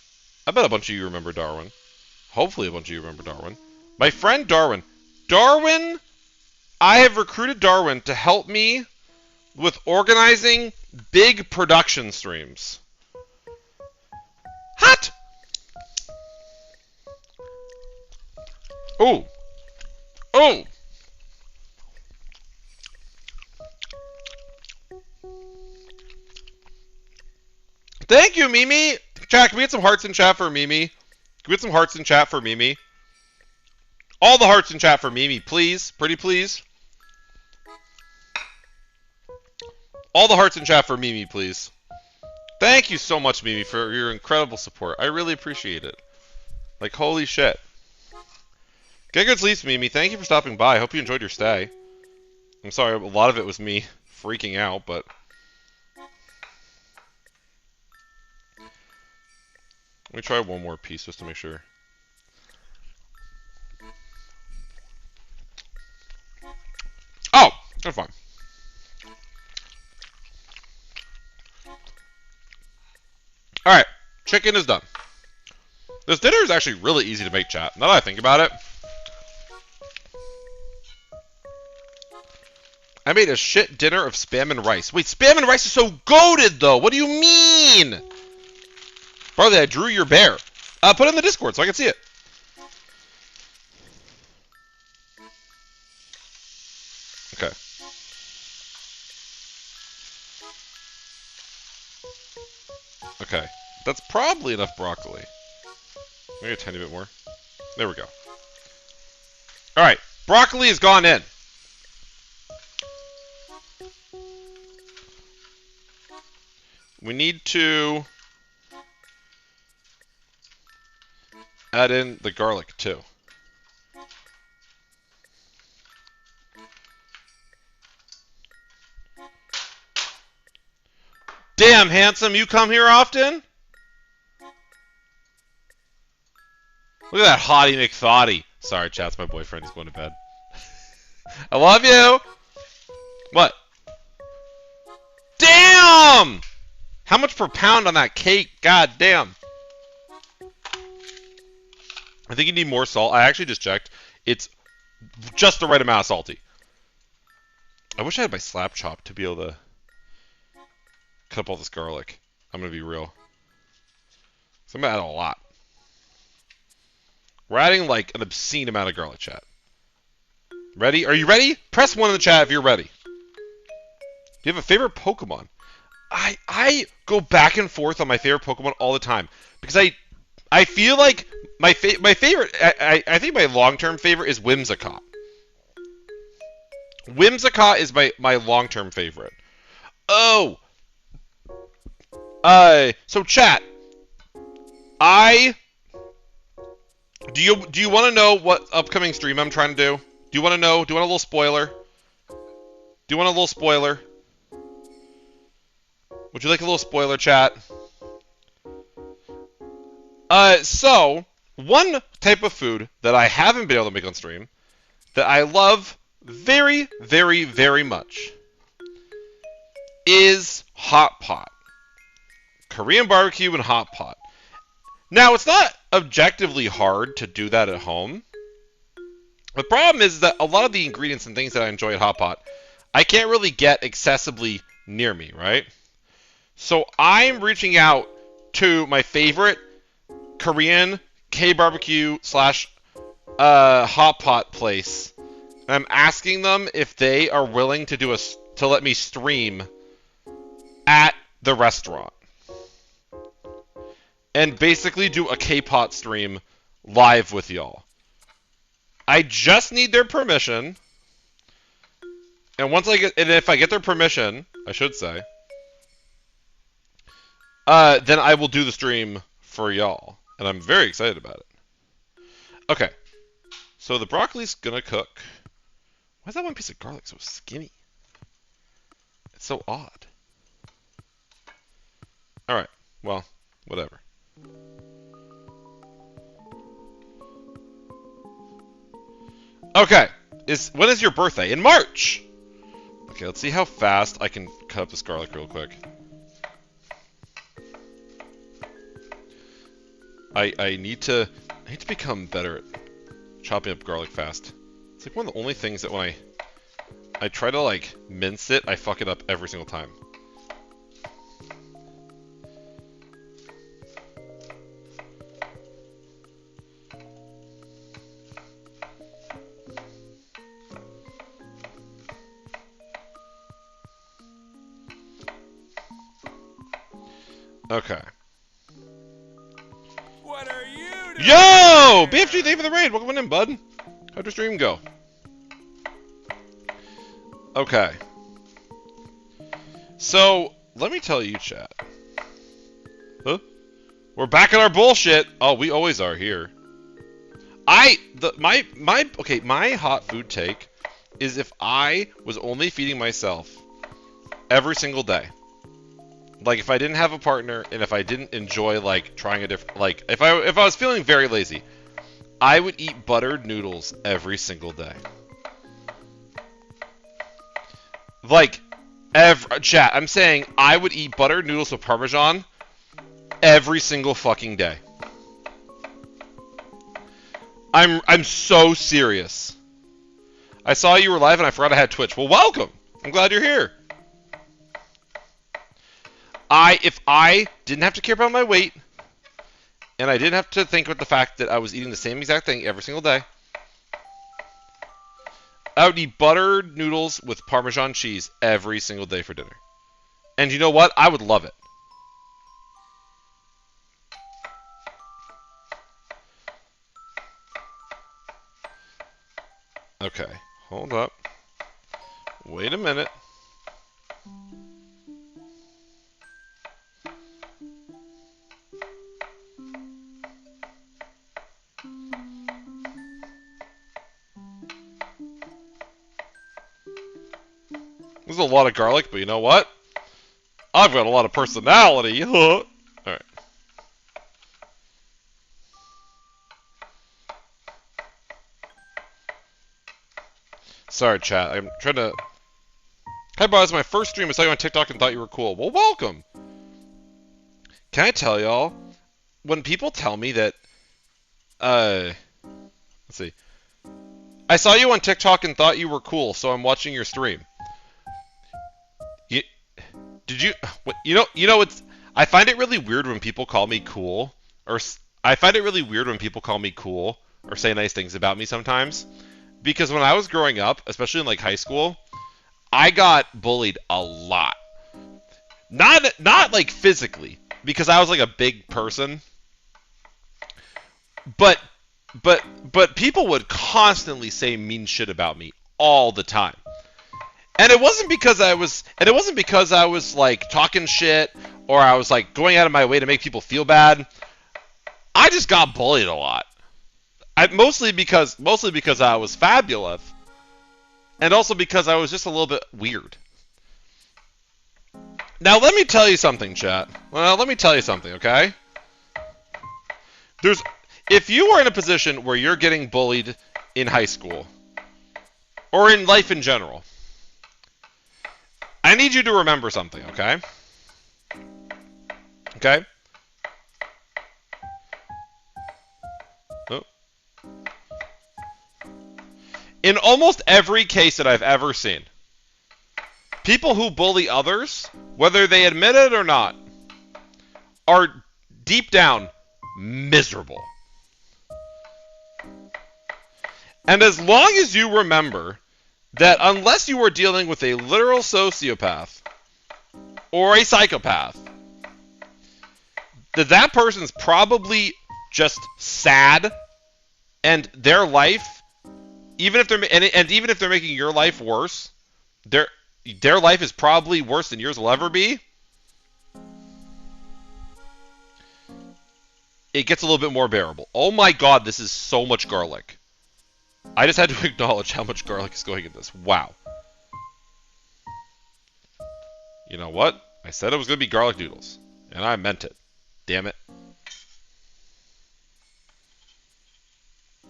I bet a bunch of you remember Darwin. Hopefully a bunch of you remember Darwin. My friend Darwin. Darwin, I have recruited Darwin to help me with organizing big production streams. Hot! Oh. Oh! Thank you, Mimi. Chat, can we get some hearts in chat for Mimi? Can we get some hearts in chat for Mimi? All the hearts in chat for Mimi, please. Pretty please. All the hearts in chat for Mimi, please. Thank you so much, Mimi, for your incredible support. I really appreciate it. Like, holy shit. Get good sleeps, Mimi. Thank you for stopping by. I hope you enjoyed your stay. I'm sorry, a lot of it was me freaking out, but... Let me try one more piece just to make sure. Oh! That's fine. Alright. Chicken is done. This dinner is actually really easy to make, chat. Now that I think about it. I made a shit dinner of Spam and rice. Wait, Spam and rice is so goated, though. What do you mean? Barley, I drew your bear. Put it in the Discord so I can see it. Okay. Okay. That's probably enough broccoli. Maybe a tiny bit more. There we go. Alright. Broccoli has gone in. We need to add in the garlic too. Damn, handsome, you come here often? Look at that hottie McThotty. Sorry, chat's my boyfriend. He's going to bed. I love you. What? Damn! How much per pound on that cake? God damn. I think you need more salt. I actually just checked. It's just the right amount of salty. I wish I had my slap chop to be able to cut up all this garlic. I'm going to be real. So I'm going to add a lot. We're adding like an obscene amount of garlic, chat. Ready? Are you ready? Press 1 in the chat if you're ready. Do you have a favorite Pokemon? I go back and forth on my favorite Pokemon all the time. Because I feel like my favorite... I think my long-term favorite is Whimsicott. Whimsicott is my long-term favorite. Oh! So chat. Do you want to know what upcoming stream I'm trying to do? Do you want to know? Do you want a little spoiler? Do you want a little spoiler? Would you like a little spoiler, chat? So, one type of food that I haven't been able to make on stream that I love very, very, very much is hot pot. Korean barbecue and hot pot. Now, it's not objectively hard to do that at home. The problem is that a lot of the ingredients and things that I enjoy at hot pot, I can't really get accessibly near me, right? So I'm reaching out to my favorite Korean K-barbecue / hot pot place. And I'm asking them if they are willing to to let me stream at the restaurant. And basically do a K-pot stream live with y'all. I just need their permission. And if I get their permission, I should say, then I will do the stream for y'all. And I'm very excited about it. Okay. So the broccoli's gonna cook. Why is that one piece of garlic so skinny? It's so odd. Alright. Well, whatever. Okay. When is your birthday? In March! Okay, let's see how fast I can cut up this garlic real quick. I need to become better at chopping up garlic fast. It's like one of the only things that when I try to like mince it, I fuck it up every single time. Okay. What are you doing? Yo! BFG, thank you for the raid. Welcome in, bud. How'd your stream go? Okay. So, let me tell you, chat. Huh? We're back in our bullshit. Oh, we always are here. My hot food take is if I was only feeding myself every single day. Like if I didn't have a partner and if I didn't enjoy like trying a different, like if I was feeling very lazy, I would eat buttered noodles every single day. Like chat, I'm saying I would eat buttered noodles with Parmesan every single fucking day. I'm so serious. I saw you were live and I forgot I had Twitch. Well, welcome. I'm glad you're here. If I didn't have to care about my weight, and I didn't have to think about the fact that I was eating the same exact thing every single day, I would eat buttered noodles with Parmesan cheese every single day for dinner. And you know what? I would love it. Okay, hold up. Wait a minute. There's a lot of garlic, but you know what? I've got a lot of personality. Alright. Sorry, chat. I'm trying to... Hi, boss. My first stream. I saw you on TikTok and thought you were cool. Well, welcome. Can I tell y'all? When people tell me that... let's see. I saw you on TikTok and thought you were cool, so I'm watching your stream. Did you... You know, it's... I find it really weird when people call me cool. I find it really weird when people call me cool or say nice things about me sometimes. Because when I was growing up, especially in like high school, I got bullied a lot. Not like physically, because I was like a big person. But people would constantly say mean shit about me all the time. And it wasn't because I was like talking shit or I was like going out of my way to make people feel bad. I just got bullied a lot. Mostly because I was fabulous, and also because I was just a little bit weird. Now let me tell you something, chat. Well, let me tell you something, okay? If you are in a position where you're getting bullied in high school, or in life in general, I need you to remember something, okay? Okay? Oh. In almost every case that I've ever seen, people who bully others, whether they admit it or not, are deep down miserable. And as long as you remember that unless you are dealing with a literal sociopath or a psychopath, that person's probably just sad, and their life, even if they're making your life worse, their life is probably worse than yours will ever be. It gets a little bit more bearable. Oh my god, this is so much garlic. I just had to acknowledge how much garlic is going in this. Wow. You know what? I said it was going to be garlic noodles, and I meant it. Damn it.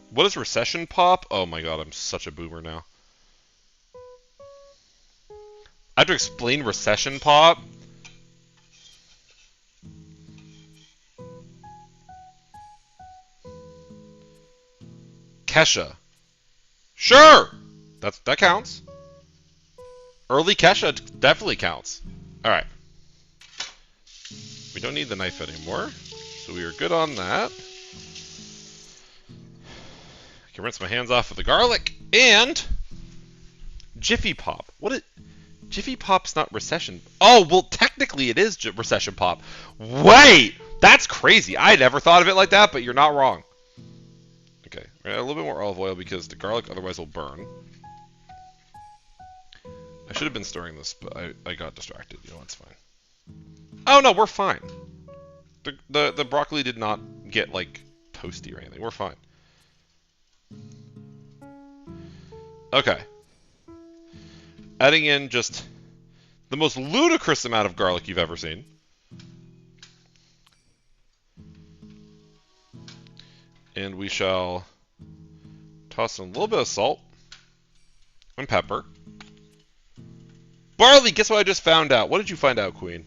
What is recession pop? Oh my god, I'm such a boomer now. I have to explain recession pop? Kesha. Sure! That counts. Early Kesha definitely counts. Alright. We don't need the knife anymore, so we are good on that. I can rinse my hands off of the garlic, and Jiffy Pop. Jiffy Pop's not recession. Oh, well, technically it is recession pop. Wait! That's crazy. I never thought of it like that, but you're not wrong. Okay, we're gonna add a little bit more olive oil because the garlic otherwise will burn. I should have been stirring this, but I got distracted. You know, it's fine. Oh, no, we're fine. The broccoli did not get, like, toasty or anything. We're fine. Okay. Adding in just the most ludicrous amount of garlic you've ever seen. And we shall toss in a little bit of salt and pepper. Barley, guess what I just found out? What did you find out, Queen?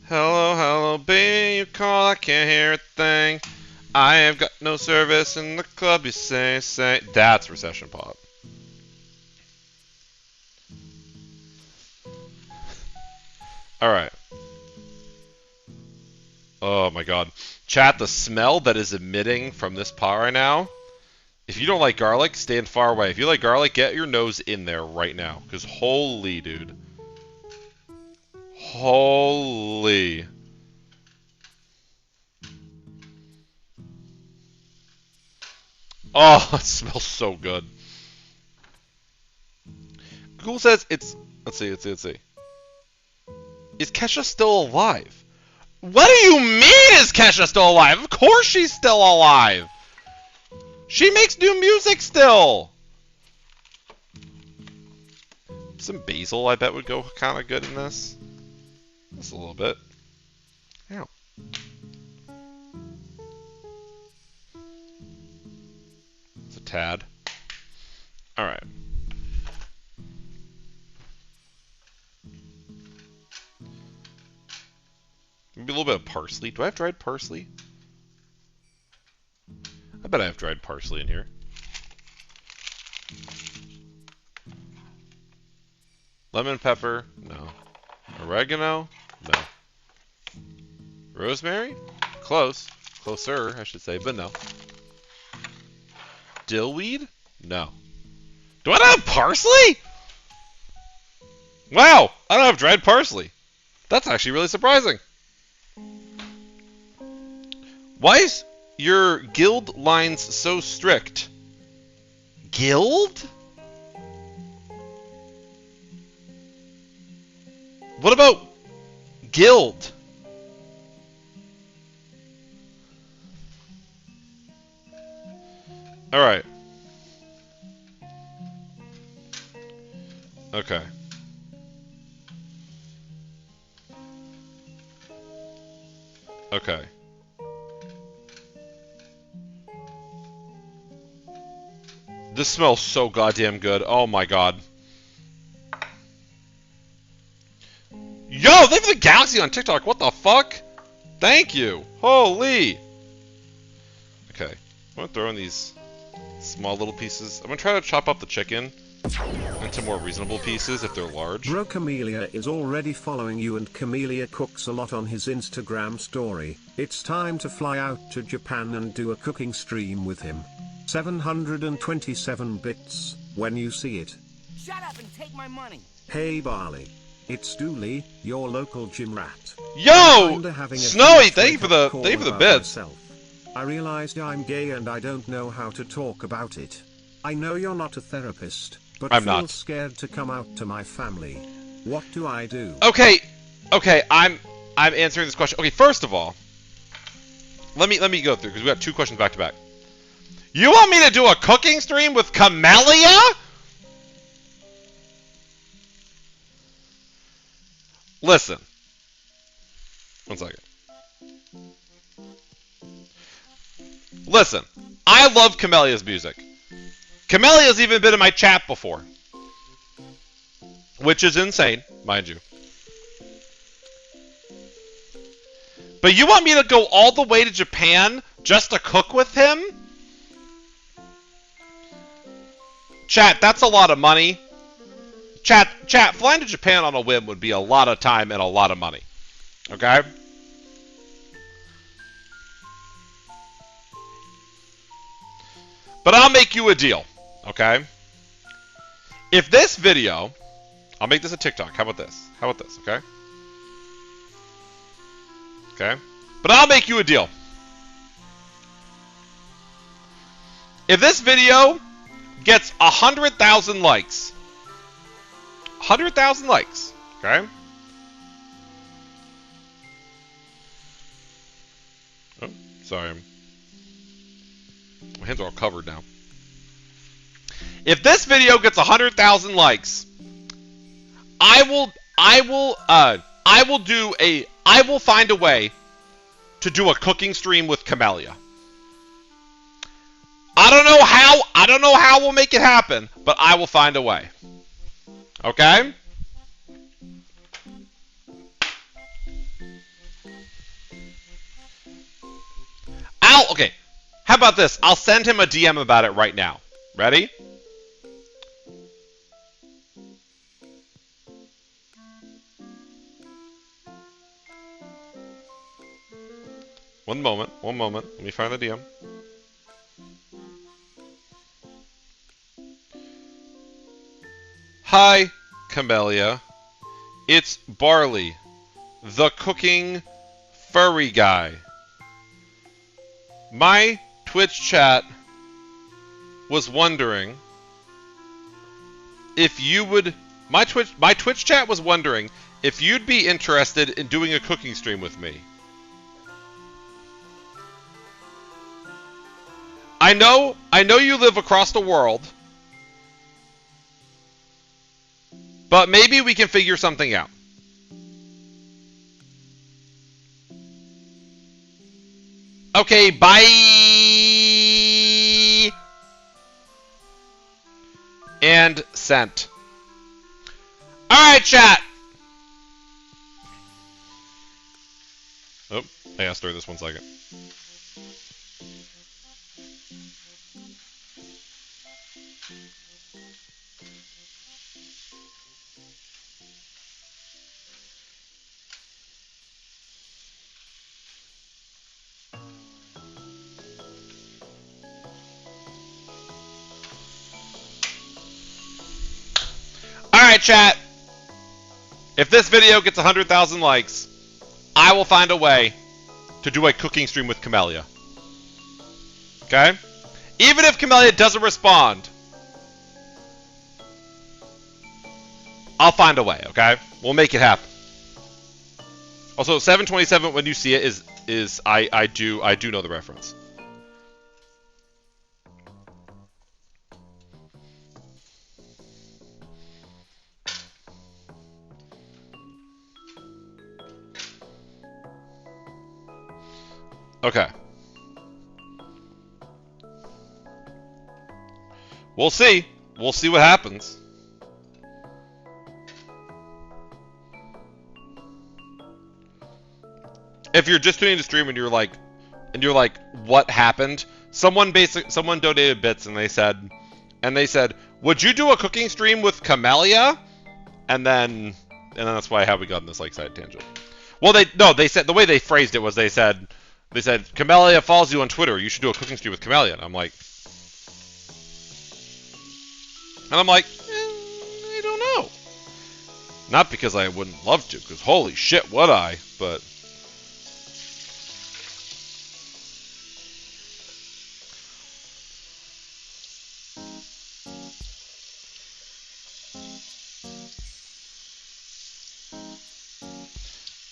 Hello, hello, baby, you call, I can't hear a thing. I have got no service in the club, you say. That's recession pop. Alright. Oh my god. Chat, the smell that is emitting from this pot right now. If you don't like garlic, stand far away. If you like garlic, get your nose in there right now. Because holy, dude. Holy. Oh, it smells so good. Google says it's... Let's see. Is Kesha still alive? What do you mean is Kesha still alive? Of course she's still alive! She makes new music still! Some basil, I bet, would go kind of good in this. Just a little bit. Ow. It's a tad. Alright. Maybe a little bit of parsley. Do I have dried parsley? I bet I have dried parsley in here. Lemon pepper? No. Oregano? No. Rosemary? Close. Closer, I should say, but no. Dillweed? No. Do I not have parsley? Wow! I don't have dried parsley. That's actually really surprising. Why is your guild lines so strict? Guild? What about guild? Alright. Okay. Okay. This smells so goddamn good. Oh my god. Yo, they have the Galaxy on TikTok. What the fuck? Thank you. Holy. Okay. I'm gonna throw in these small little pieces. I'm gonna try to chop up the chicken into more reasonable pieces if they're large. Bro Camellia is already following you, and Camellia cooks a lot on his Instagram story. It's time to fly out to Japan and do a cooking stream with him. 727 bits, when you see it. Shut up and take my money. Hey Barley. It's Dooley, your local gym rat. Yo! Snowy, thank you for the bits. Myself. I realized I'm gay and I don't know how to talk about it. I know you're not a therapist, but I'm feel not. scared to come out to my family. What do I do? Okay, I'm answering this question. Okay, first of all, let me go through because we got two questions back to back. You want me to do a cooking stream with Camellia? Listen. One second. Listen. I love Camellia's music. Camellia's even been in my chat before. Which is insane, mind you. But you want me to go all the way to Japan just to cook with him? Chat, that's a lot of money. Chat, flying to Japan on a whim would be a lot of time and a lot of money. Okay? But I'll make you a deal. Okay? If this video, I'll make this a TikTok. How about this? How about this? Okay. Okay. But I'll make you a deal. If this video gets 100,000 likes, 100,000 likes, okay? Oh, sorry. My hands are all covered now. If this video gets 100,000 likes, I will find a way to do a cooking stream with Camellia. I don't know how we'll make it happen, but I will find a way. Okay? Okay. How about this? I'll send him a DM about it right now. Ready? One moment. Let me find the DM. Hi, Camellia. It's Barley, the cooking furry guy. My Twitch chat was wondering if you would... My Twitch chat was wondering if you'd be interested in doing a cooking stream with me. I know you live across the world, but maybe we can figure something out. Okay, bye! And sent. Alright, chat! Oh, I gotta start this 1 second. Alright, chat. If this video gets 100,000 likes, I will find a way to do a cooking stream with Camellia. Okay? Even if Camellia doesn't respond, I'll find a way, okay? We'll make it happen. Also, 727 when you see it is I do know the reference. Okay. We'll see. We'll see what happens. If you're just doing the stream and you're like, what happened? Someone donated bits and they said, would you do a cooking stream with Camellia? And then that's how we got in this side tangent. Well, they said the way they phrased it was they said Camellia follows you on Twitter. You should do a cooking stream with Camellia. And I'm like, I don't know. Not because I wouldn't love to, because holy shit, would I? But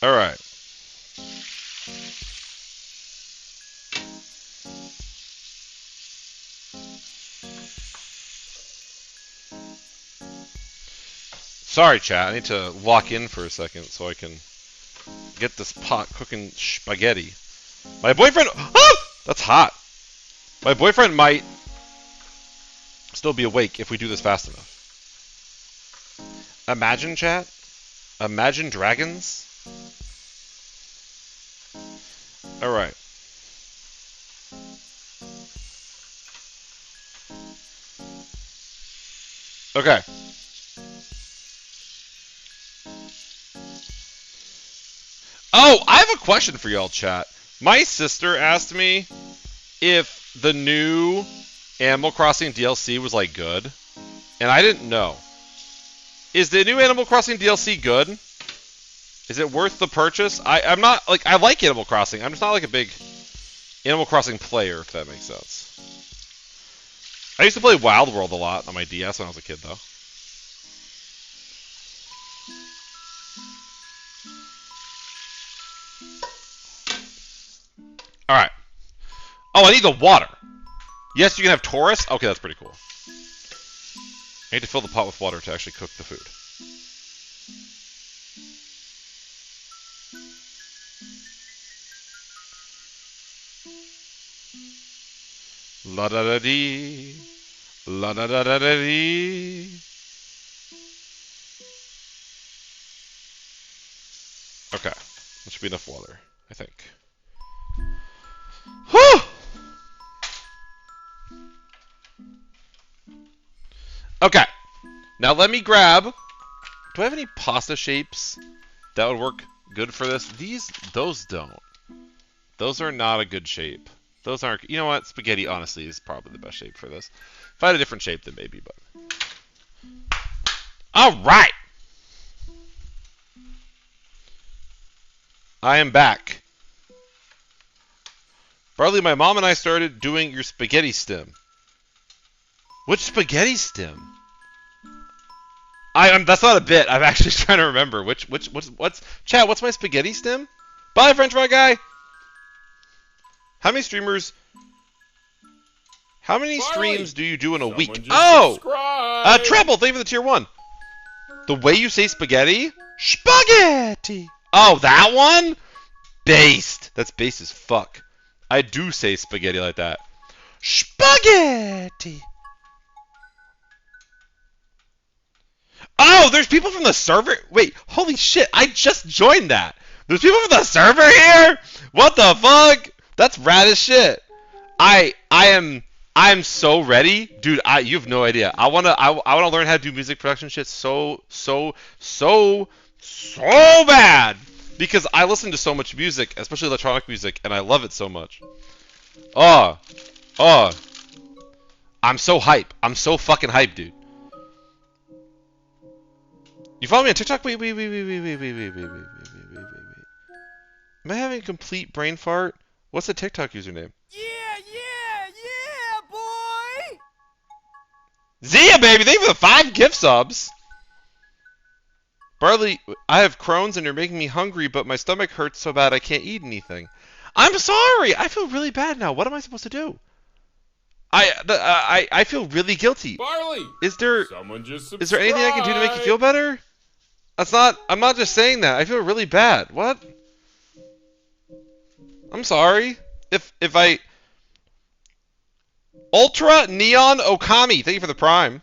all right. Sorry, chat. I need to lock in for a second so I can get this pot cooking spaghetti. My boyfriend... Oh! That's hot. My boyfriend might still be awake if we do this fast enough. Imagine, chat. Imagine dragons. Alright. Okay. Oh, I have a question for y'all, chat. My sister asked me if the new Animal Crossing DLC was, good. And I didn't know. Is the new Animal Crossing DLC good? Is it worth the purchase? I'm not, like, I like Animal Crossing. I'm just not, like, a big Animal Crossing player, if that makes sense. I used to play Wild World a lot on my DS when I was a kid, though. Alright. Oh, I need the water. Yes, you can have Taurus? Okay, that's pretty cool. I need to fill the pot with water to actually cook the food. La da da dee. La da da da da dee. Okay. That should be enough water, I think. Whew! Okay. Now let me grab... Do I have any pasta shapes that would work good for this? Those don't. Those are not a good shape. Those aren't... You know what? Spaghetti, honestly, is probably the best shape for this. If I had a different shape, then maybe, but... Alright! I am back. Barley, my mom and I started doing your spaghetti stem. Which spaghetti stem? That's not a bit. I'm actually trying to remember. What's Chad, what's my spaghetti stem? Bye, French fry guy! How many streams do you do in a week? Oh! Treble, thank you for the tier 1. The way you say spaghetti? Spaghetti! Oh, that one? Based. That's based as fuck. I do say spaghetti like that. Spaghetti! Oh, there's people from the server? Wait, holy shit, I just joined that. There's people from the server here? What the fuck? That's rad as shit. I'm so ready. Dude, you have no idea. I wanna learn how to do music production shit so bad. Because I listen to so much music, especially electronic music, and I love it so much. I'm so hype. I'm so fucking hype, dude. You follow me on TikTok? Wait. Am I having a complete brain fart? What's the TikTok username? Yeah, boy! Zia, baby! Thank you for the 5 gift subs! Barley, I have Crohn's and you're making me hungry, but my stomach hurts so bad I can't eat anything. I'm sorry! I feel really bad now. What am I supposed to do? I feel really guilty. Barley! Is there Is anything I can do to make you feel better? I'm not just saying that. I feel really bad. What? I'm sorry. If I... Ultra Neon Okami, thank you for the prime.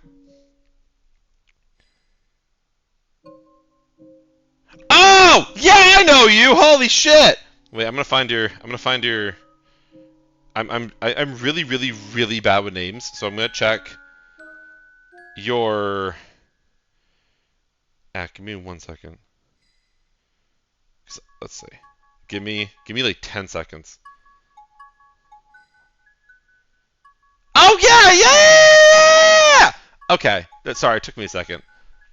Oh! Yeah, I know you! Holy shit! Wait, I'm gonna find your... I'm really, really, really bad with names, so I'm gonna check your... give me 1 second. Let's see. Give me like 10 seconds. Oh yeah! Okay. Sorry, it took me a second.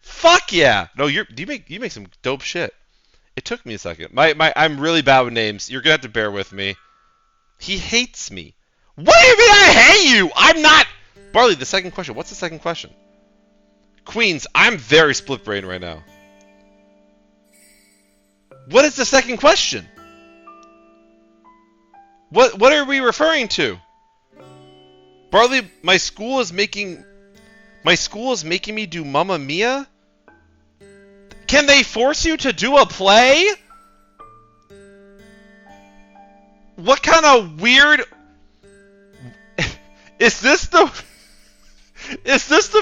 Fuck yeah! No, you make some dope shit. It took me a second. I'm really bad with names. You're gonna have to bear with me. He hates me. What do you mean I hate you? I'm not... Barley, the second question. What's the second question? Queens, I'm very split brain right now. What is the second question? What are we referring to? Barley, my school is making me do Mamma Mia? Can they force you to do a play? What kind of weird... Is this the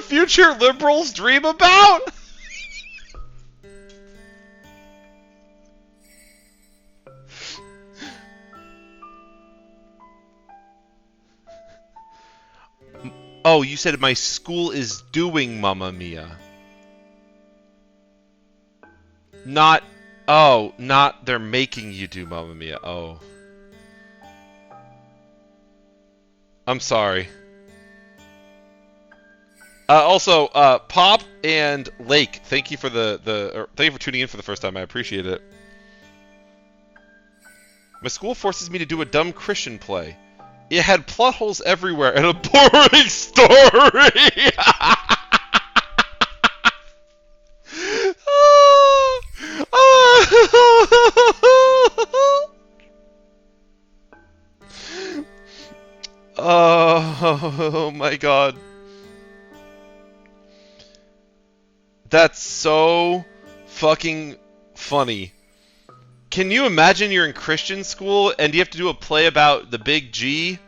future liberals dream about? Oh, you said my school is doing Mamma Mia. Not they're making you do Mamma Mia. Oh. I'm sorry. Also, Pop and Lake, thank you for thank you for tuning in for the first time. I appreciate it. My school forces me to do a dumb Christian play. It had plot holes everywhere and a boring story. Oh my god. That's so fucking funny. Can you imagine you're in Christian school and you have to do a play about the big G?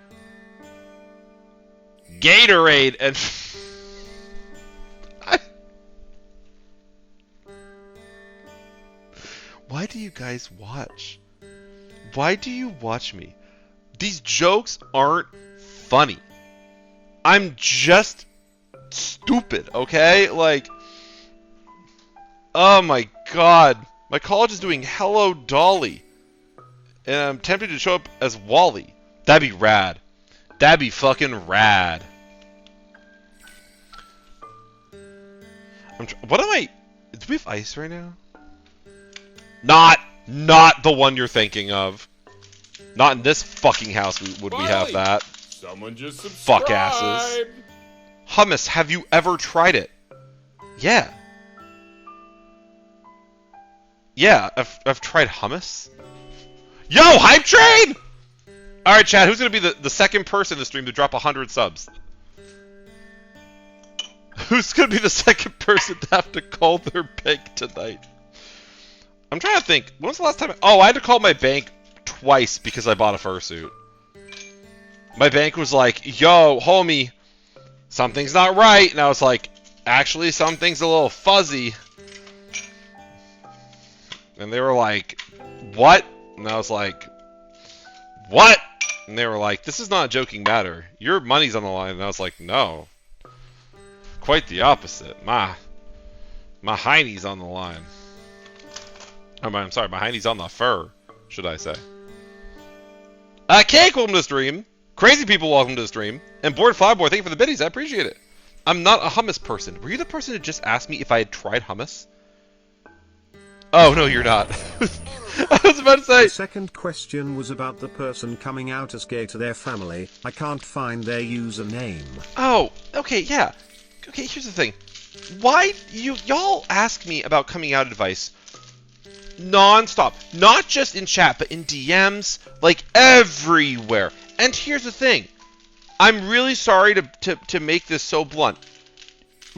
Gatorade and... Why do you guys watch? Why do you watch me? These jokes aren't funny. I'm just stupid, okay? Like... Oh my god. My college is doing Hello Dolly. And I'm tempted to show up as Wally. That'd be rad. That'd be fucking rad. What am I... Do we have ice right now? Not the one you're thinking of. Not in this fucking house would we have that. Someone just subscribed. Fuck asses. Hummus, have you ever tried it? Yeah. Yeah, I've tried hummus. Yo, Hype Train! Alright, Chad, who's gonna be the second person in the stream to drop 100 subs? Who's gonna be the second person to have to call their bank tonight? I'm trying to think. When was the last time? I had to call my bank twice because I bought a fursuit. My bank was like, yo, homie, something's not right. And I was like, actually, something's a little fuzzy. And they were like, what? And I was like, what? And they were like, this is not a joking matter. Your money's on the line. And I was like, no. Quite the opposite. My hiney's on the line. I'm sorry, my hiney's on the fur, should I say. Cake, welcome to the stream. Crazy people, welcome to the stream. And Bored Flyboy, thank you for the biddies. I appreciate it. I'm not a hummus person. Were you the person who just asked me if I had tried hummus? Oh, no, you're not. I was about to say... The second question was about the person coming out as gay to their family. I can't find their username. Oh, okay, yeah. Okay, here's the thing. Why y'all ask me about coming out advice non-stop? Not just in chat, but in DMs, like everywhere. And here's the thing. I'm really sorry to make this so blunt.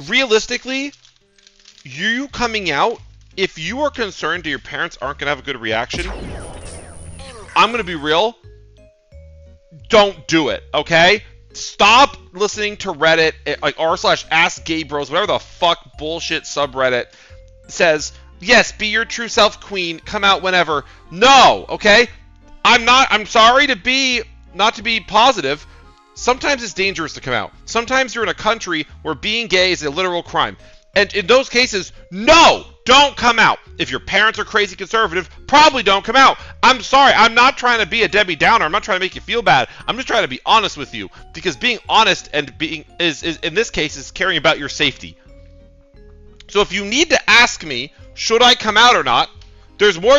Realistically, you coming out, if you are concerned that your parents aren't going to have a good reaction, I'm going to be real. Don't do it, okay? Stop listening to Reddit, like r/AskGayBros, whatever the fuck bullshit subreddit says, yes, be your true self, queen, come out whenever. No, okay? I'm sorry not to be positive. Sometimes it's dangerous to come out. Sometimes you're in a country where being gay is a literal crime. And in those cases, no, don't come out. If your parents are crazy conservative, probably don't come out. I'm sorry, I'm not trying to be a Debbie Downer. I'm not trying to make you feel bad. I'm just trying to be honest with you. Because being honest and being is in this case is caring about your safety. So if you need to ask me, should I come out or not? It's more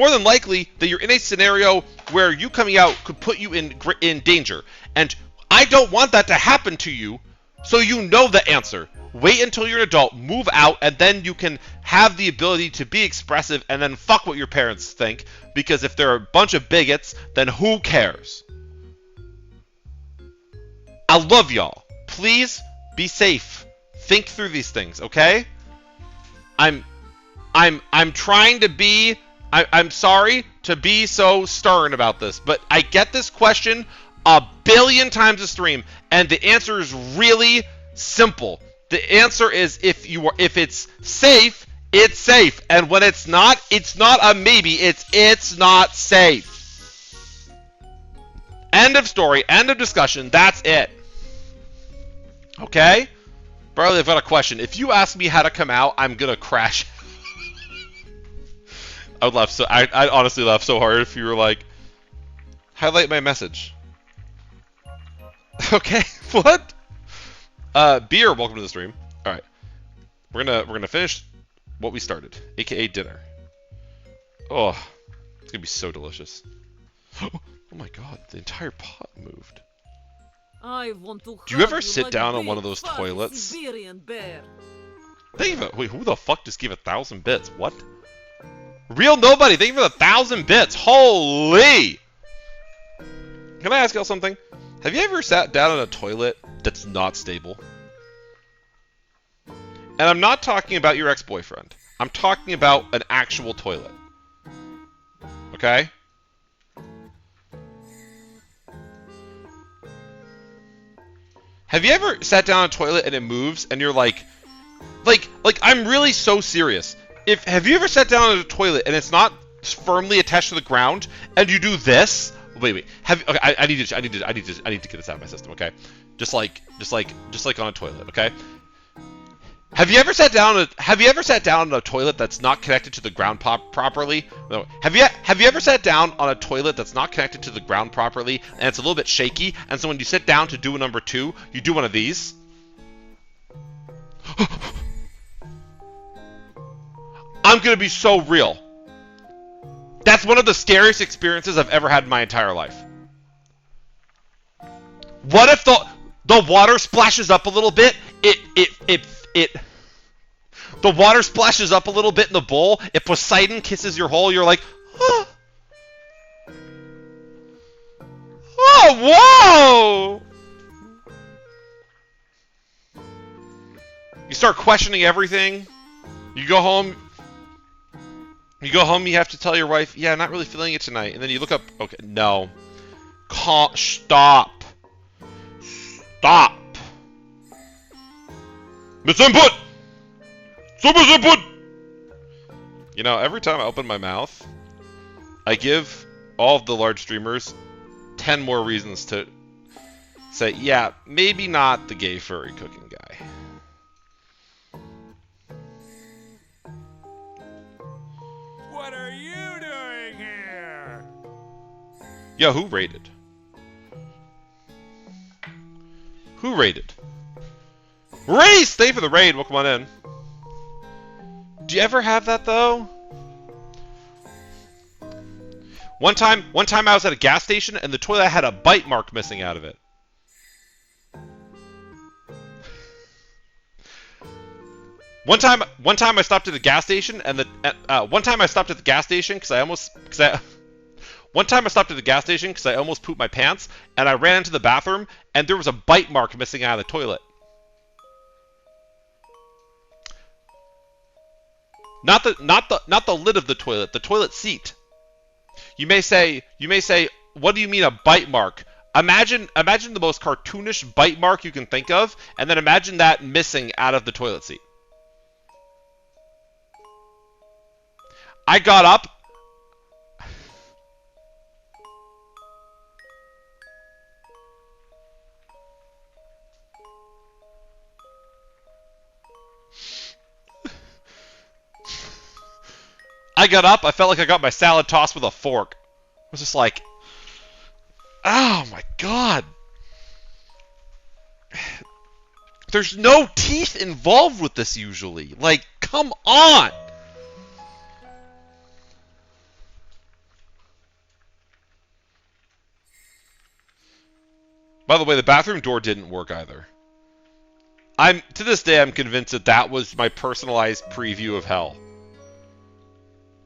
than likely that you're in a scenario where you coming out could put you in danger. And I don't want that to happen to you, so you know the answer. Wait until you're an adult, move out, and then you can have the ability to be expressive and then fuck what your parents think. Because if they're a bunch of bigots, then who cares? I love y'all. Please be safe. Think through these things, okay? I'm trying to be... I'm sorry to be so stern about this, but I get this question a billion times a stream, and the answer is really simple. The answer is if it's safe, it's safe. And when it's not a maybe, it's not safe. End of story, end of discussion, that's it. Okay? Barley, I've got a question. If you ask me how to come out, I'm gonna crash. I'd honestly laugh so hard if you were like, highlight my message. Okay, what? Beer, welcome to the stream. All right, we're gonna finish what we started, aka dinner. Oh, it's gonna be so delicious. Oh my god, the entire pot moved. I want to Do you ever hug sit like down a on one big, of those fuzzy toilets? Siberian bear. Wait, who the fuck just gave 1,000 bits? What? Real nobody, thank you for the 1,000 bits. Holy! Can I ask y'all something? Have you ever sat down on a toilet that's not stable? And I'm not talking about your ex-boyfriend. I'm talking about an actual toilet. Okay? Have you ever sat down on a toilet and it moves and you're like I'm really so serious. Have you ever sat down on a toilet and it's not firmly attached to the ground and you do this? Wait. Okay, I need to get this out of my system, okay? Just like on a toilet, okay? Have you ever sat down on a toilet that's not connected to the ground properly? No. Have you ever sat down on a toilet that's not connected to the ground properly and it's a little bit shaky, and so when you sit down to do a number 2, you do one of these? I'm gonna be so real. That's one of the scariest experiences I've ever had in my entire life. What if the water splashes up a little bit? The water splashes up a little bit in the bowl. If Poseidon kisses your hole, you're like, oh, oh, whoa! You start questioning everything. You go home, you have to tell your wife, yeah, not really feeling it tonight. And then you look up, okay, no. Stop. Stop. Miss Input! Miss Input! You know, every time I open my mouth, I give all of the large streamers 10 more reasons to say, yeah, maybe not the gay furry cooking guy. What are you doing here? Yo, who raided? Who raided? Race! Stay for the raid. Welcome on in. Do you ever have that though? One time I was at a gas station and the toilet had a bite mark missing out of it. One time I stopped at the gas station and one time I stopped at the gas station because I almost pooped my pants, and I ran into the bathroom and there was a bite mark missing out of the toilet. Not the lid of the toilet seat. You may say, what do you mean a bite mark? Imagine the most cartoonish bite mark you can think of, and then imagine that missing out of the toilet seat. I got up. I felt like I got my salad tossed with a fork. I was just like, oh my god. There's no teeth involved with this usually. Like, come on. By the way, the bathroom door didn't work either. To this day, I'm convinced that was my personalized preview of hell.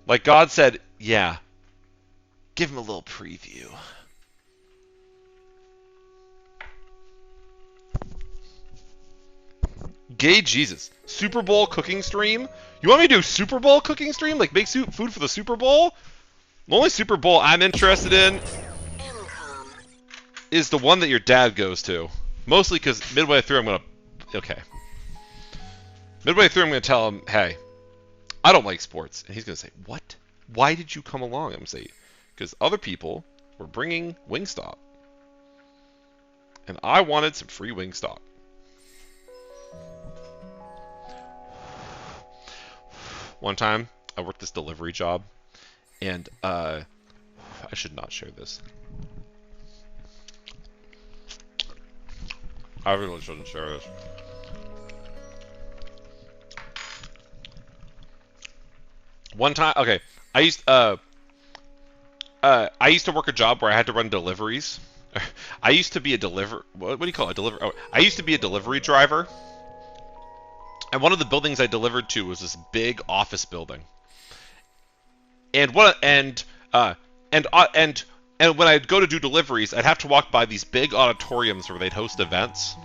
Like God said, yeah, give him a little preview. Gay Jesus. Super Bowl cooking stream? You want me to do Super Bowl cooking stream? Like make food for the Super Bowl? The only Super Bowl I'm interested in is the one that your dad goes to. Mostly because midway through I'm going to... Okay. Midway through I'm going to tell him, hey, I don't like sports. And he's going to say, what? Why did you come along? I'm going to say, because other people were bringing Wingstop. And I wanted some free Wingstop. One time, I worked this delivery job. And I should not share this. I really shouldn't share this. One time, okay, I used to work a job where I had to run deliveries. I used to be a what do you call it? I used to be a delivery driver. And one of the buildings I delivered to was this big office building. And and when I'd go to do deliveries, I'd have to walk by these big auditoriums where they'd host events.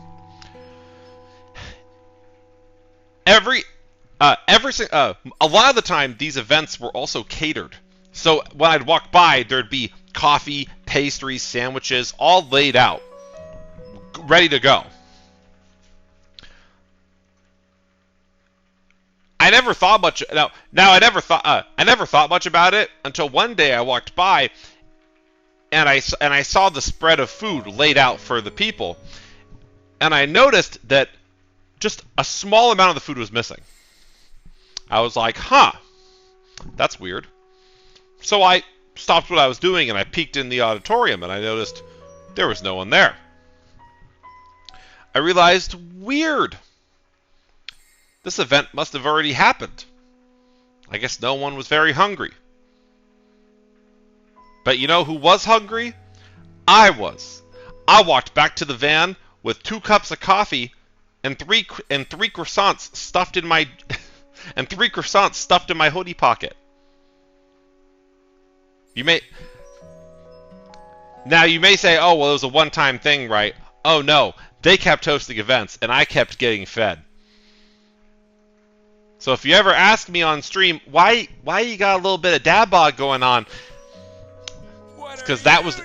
A lot of the time, these events were also catered. So when I'd walk by, there'd be coffee, pastries, sandwiches, all laid out, ready to go. I never thought much. I never thought much about it until one day I walked by, and I saw the spread of food laid out for the people, and I noticed that just a small amount of the food was missing. I was like, huh, that's weird. So I stopped what I was doing and I peeked in the auditorium and I noticed there was no one there. I realized, weird. This event must have already happened. I guess no one was very hungry. But you know who was hungry? I was. I walked back to the van with 2 cups of coffee and three croissants stuffed in my hoodie pocket. You may say, oh, well, it was a one-time thing, right? Oh, no. They kept hosting events, and I kept getting fed. So if you ever ask me on stream, why you got a little bit of dad bod going on? It's because that was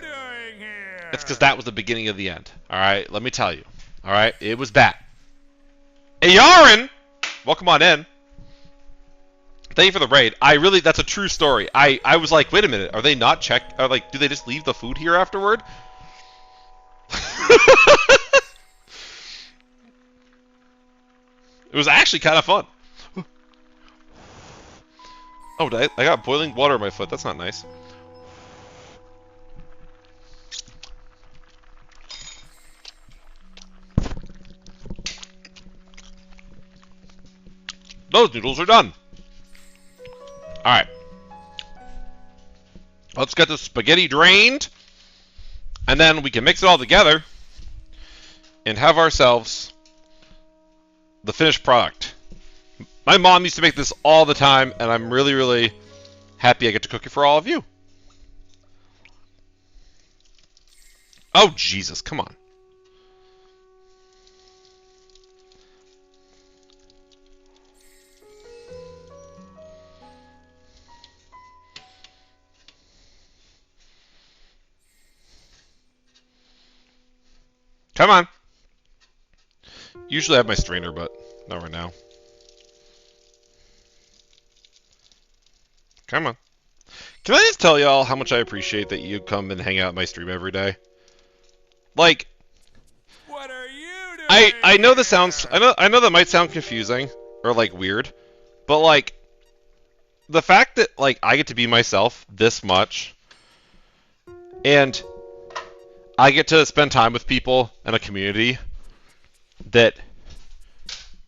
the beginning of the end. All right, let me tell you. All right, it was bad. Hey, Yaren! Welcome on in. Thank you for the raid. That's a true story. I was like, wait a minute, are they not checked? Do they just leave the food here afterward? It was actually kind of fun. Oh, I got boiling water on my foot. That's not nice. Those noodles are done. Alright. Let's get the spaghetti drained. And then we can mix it all together. And have ourselves the finished product. My mom used to make this all the time. And I'm really, really happy I get to cook it for all of you. Oh, Jesus. Come on. Come on. Usually I have my strainer, but not right now. Come on. Can I just tell y'all how much I appreciate that you come and hang out at my stream every day? Like, What are you doing? I know this sounds I know that might sound confusing or like weird, but like the fact that like I get to be myself this much and I get to spend time with people in a community that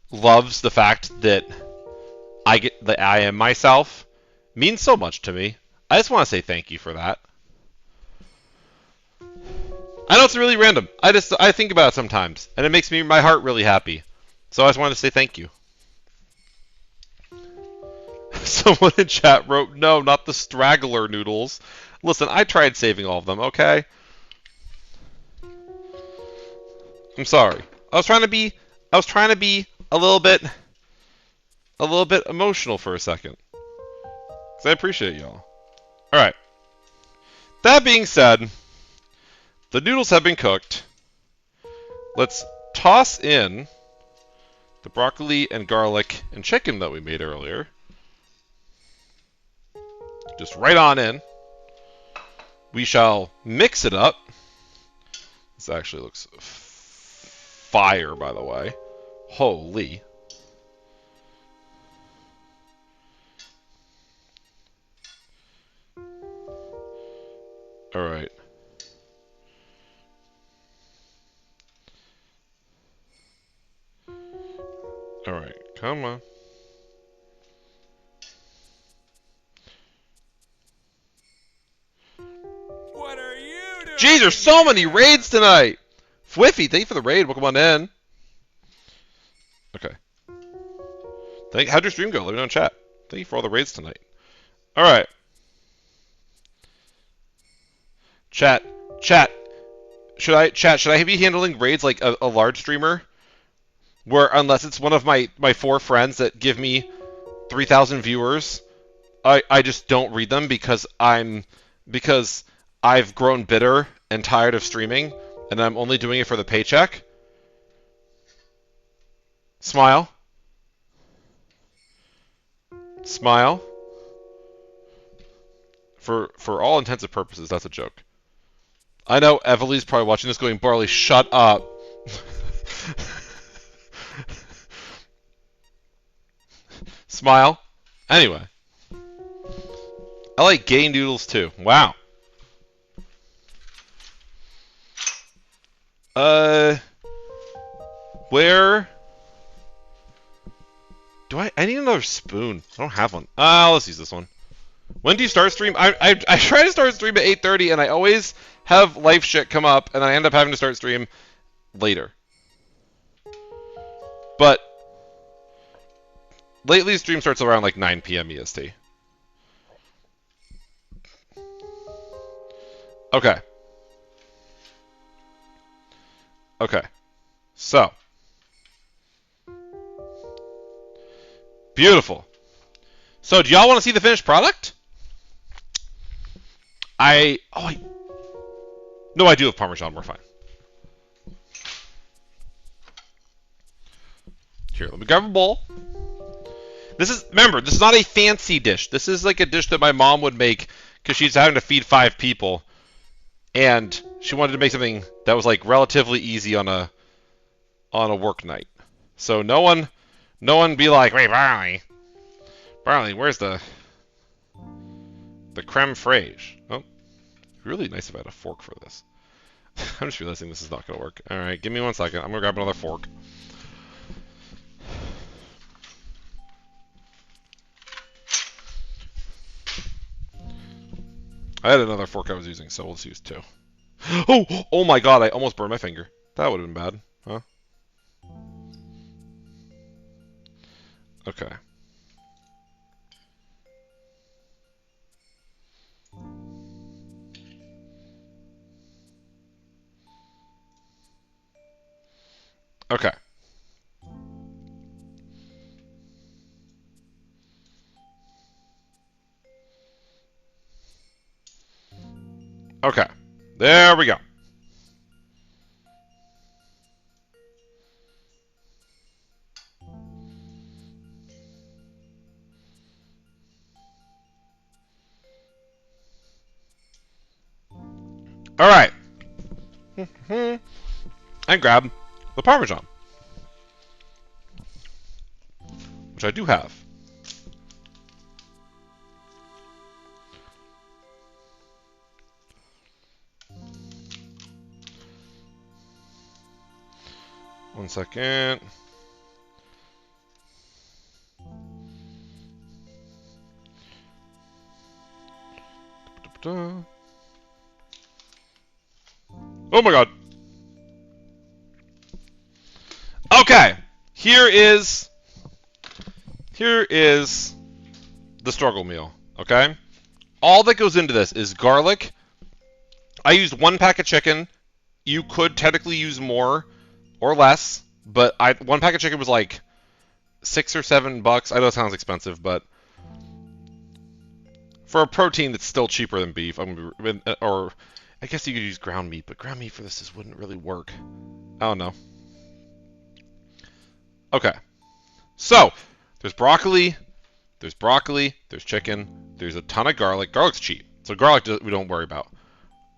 loves the fact that I am myself means so much to me. I just want to say thank you for that. I know it's really random. I think about it sometimes, and it makes my heart really happy. So I just wanted to say thank you. Someone in chat wrote, "No, not the straggler noodles." Listen, I tried saving all of them. Okay. I'm sorry. I was trying to be a little bit emotional for a second. 'Cause I appreciate y'all. All right. That being said, the noodles have been cooked. Let's toss in the broccoli and garlic and chicken that we made earlier. Just right on in. We shall mix it up. This actually looks fire, by the way. Holy. All right. Come on. What are you doing? Jeez, there's so many raids tonight! Fwiffy, thank you for the raid. Welcome on in. Okay. How'd your stream go? Let me know in chat. Thank you for all the raids tonight. Alright. Chat. Should I be handling raids like a large streamer? Where, unless it's one of my 4 friends that give me 3,000 viewers, I just don't read them because I've grown bitter and tired of streaming, and I'm only doing it for the paycheck. Smile. Smile. For all intents and purposes, that's a joke. I know Evelie's probably watching this going, Barley, shut up. Smile. Anyway. I like gay noodles too. Wow. Where do I need another spoon. I don't have one. Let's use this one. When do you start stream? I try to start stream at 8:30 and I always have life shit come up and I end up having to start stream later. But lately stream starts around like 9 p.m. EST. Okay. Okay. So. Beautiful. So, do y'all want to see the finished product? No, I do have Parmesan. We're fine. Here, let me grab a bowl. Remember, this is not a fancy dish. This is like a dish that my mom would make because she's having to feed 5 people. And she wanted to make something that was like relatively easy on a work night. So no one be like, wait, Barley, where's the creme fraiche? Oh, really nice if I had a fork for this. I'm just realizing this is not gonna work. All right, give me 1 second. I'm gonna grab another fork. I had another fork I was using, so we'll just use 2. Oh my god, I almost burned my finger. That would have been bad, huh? Okay. Okay. Okay. There we go. All right. And grab the Parmesan, which I do have. One second. Oh my god. Okay. Here is the struggle meal, okay? All that goes into this is garlic. I used 1 pack of chicken. You could technically use more or less, but 1 pack of chicken was like $6 or $7. I know it sounds expensive, but for a protein that's still cheaper than beef, or I guess you could use ground meat, but ground meat for this just wouldn't really work. I don't know. Okay. So, there's broccoli, there's chicken, there's a ton of garlic. Garlic's cheap, so garlic we don't worry about.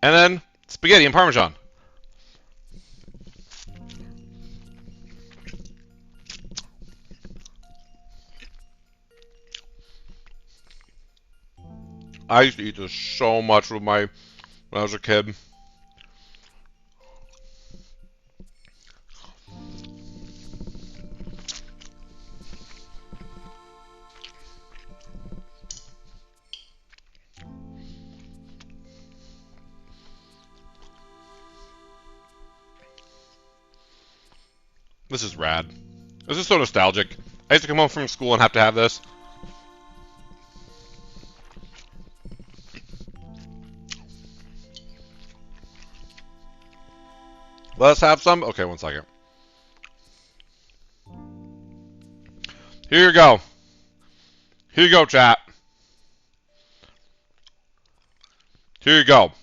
And then spaghetti and Parmesan. I used to eat this so much when I was a kid. This is rad. This is so nostalgic. I used to come home from school and have to have this. Let's have some. Okay, 1 second. Here you go. Here you go, chat. Here you go.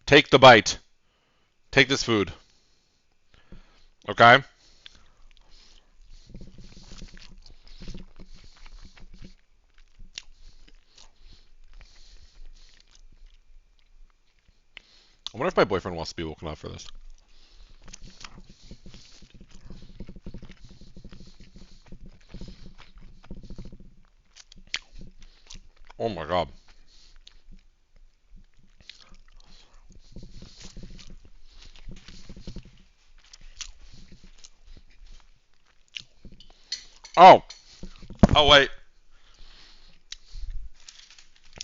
Take the bite. Take this food. Okay? I wonder if my boyfriend wants to be woken up for this. Oh my god. Oh. Oh, wait.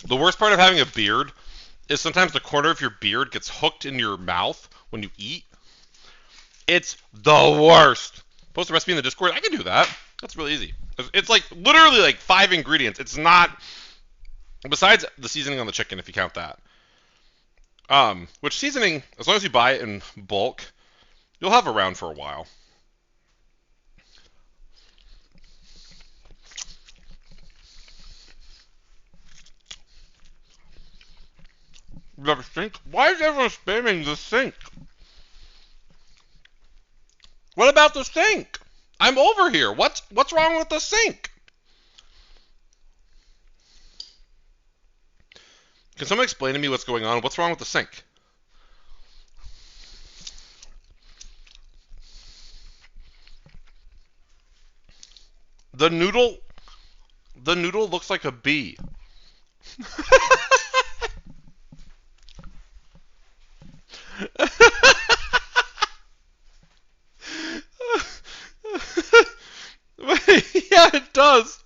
The worst part of having a beard is sometimes the corner of your beard gets hooked in your mouth when you eat. It's the worst. Post the recipe in the Discord. I can do that. That's really easy. It's like literally like 5 ingredients. It's not, besides the seasoning on the chicken, if you count that. Which seasoning, as long as you buy it in bulk, you'll have around for a while. The sink? Why is everyone spamming the sink? What about the sink? I'm over here. What's wrong with the sink? Can someone explain to me what's going on? What's wrong with the sink? The noodle looks like a bee. Yeah, it does.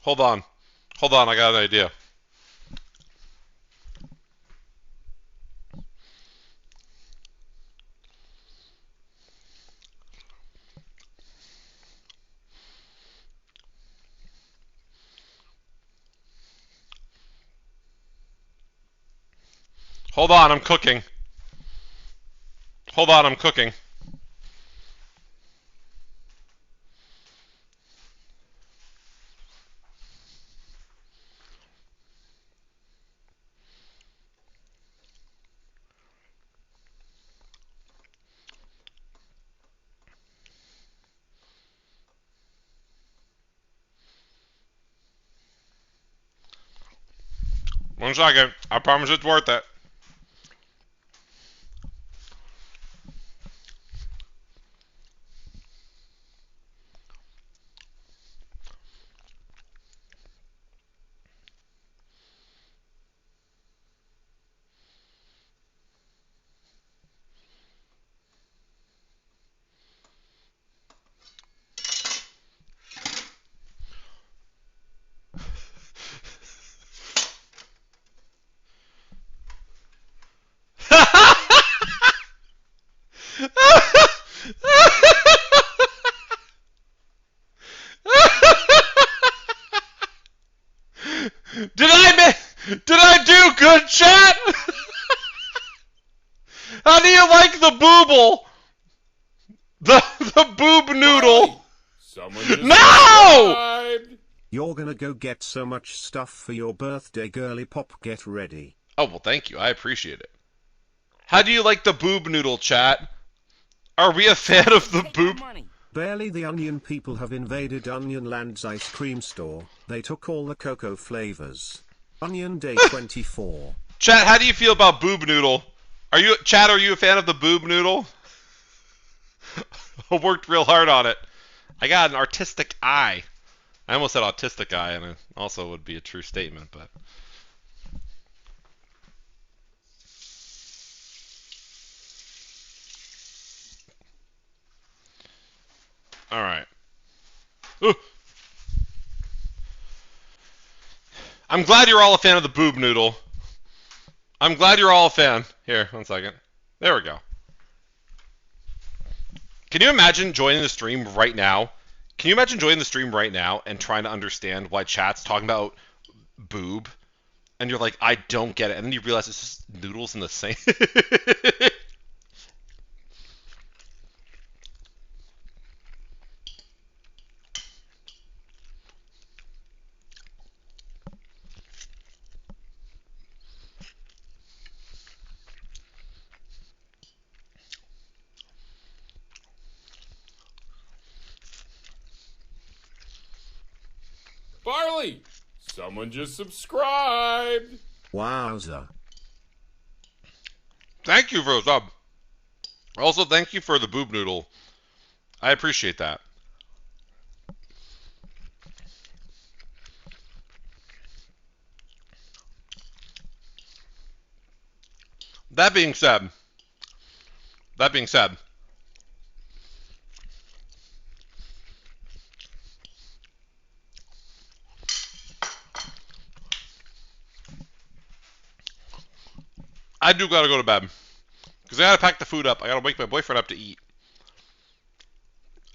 Hold on. Hold on, I got an idea. Hold on, I'm cooking. Hold on, I'm cooking. One second. I promise it's worth it. Did I do good, chat? How do you like the booble? The boob noodle. Someone just No! subscribed. You're gonna go get so much stuff for your birthday, girly pop. Get ready. Oh, well, thank you. I appreciate it. How do you like the boob noodle, chat? Are we a fan of the boob? Barely the onion people have invaded Onion Land's ice cream store. They took all the cocoa flavors. Onion Day 24. Chat, how do you feel about boob noodle? Are you a fan of the boob noodle? I worked real hard on it. I got an artistic eye. I almost said autistic eye, and it also would be a true statement, but Alright. Ooh. I'm glad you're all a fan of the boob noodle. I'm glad you're all a fan. Here, 1 second. There we go. Can you imagine joining the stream right now? Can you imagine joining the stream right now and trying to understand why chat's talking about boob? And you're like, I don't get it. And then you realize it's just noodles in the same. Barley! Someone just subscribed! Wowza. Thank you for the sub. Also, thank you for the boob noodle. I appreciate that. That being said, I do gotta go to bed. Because I gotta pack the food up. I gotta wake my boyfriend up to eat.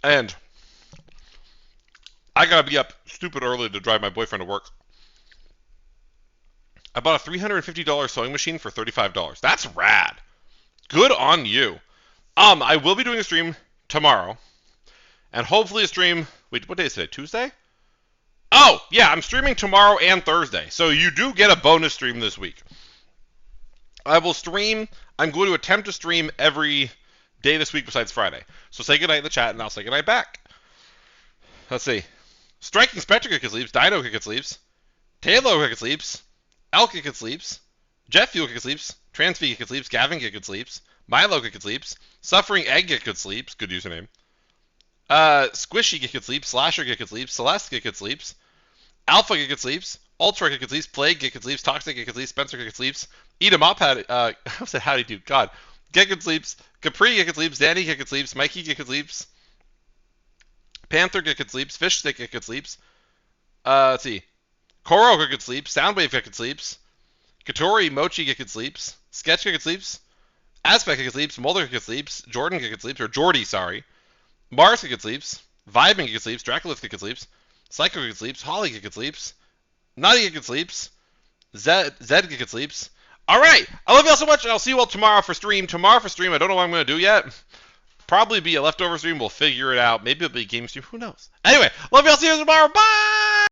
And I gotta be up stupid early to drive my boyfriend to work. I bought a $350 sewing machine for $35. That's rad. Good on you. I will be doing a stream tomorrow. And hopefully a stream... Wait, what day is today? Tuesday? Oh, yeah, I'm streaming tomorrow and Thursday. So you do get a bonus stream this week. I will stream. I'm going to attempt to stream every day this week besides Friday. So say goodnight in the chat, and I'll say goodnight back. Let's see. Striking Spectre Kick Sleeps, Dino Kick Sleeps, Taylor Kick Sleeps, Elk Kick Sleeps, Jet Fuel Kick Sleeps, Transfee Kick Sleeps, Gavin Kick Sleeps, Milo Kick Sleeps, Suffering Egg Kick Sleeps, good username. Squishy Kick Sleeps, Slasher Kick Sleeps, Celeste Kick Sleeps, Alpha Kick Sleeps, Ultra Kick Sleeps, Plague Kick Sleeps, Toxic Kick Sleeps, Spencer Kick Sleeps, Eat 'em Up had I said howdy do, God. Kick Sleeps, Capri Kick Sleeps, Danny Kick Sleeps, Mikey Kick Sleeps, Panther Kick Sleeps, Fish Stick Kick Sleeps, let's see. Koro Kick Sleeps, Soundwave Kick Sleeps, Katori Mochi Kick Sleeps, Sketch Kick Sleeps, Aspect Kick Sleeps, Mulder Kick Sleeps, Jordan Kick Sleeps, or Jordy, sorry. Mars Kick Sleeps, Vibing Kick Sleeps, Dracula Kick Sleeps, Psycho Kick Sleeps, Holly Kick Sleeps, Naughty Kick Sleeps, Zed Kick Sleeps. Alright, I love you all so much, and I'll see you all tomorrow for stream. Tomorrow for stream, I don't know what I'm going to do yet. Probably be a leftover stream, we'll figure it out. Maybe it'll be a game stream, who knows. Anyway, love you all, see you tomorrow, bye!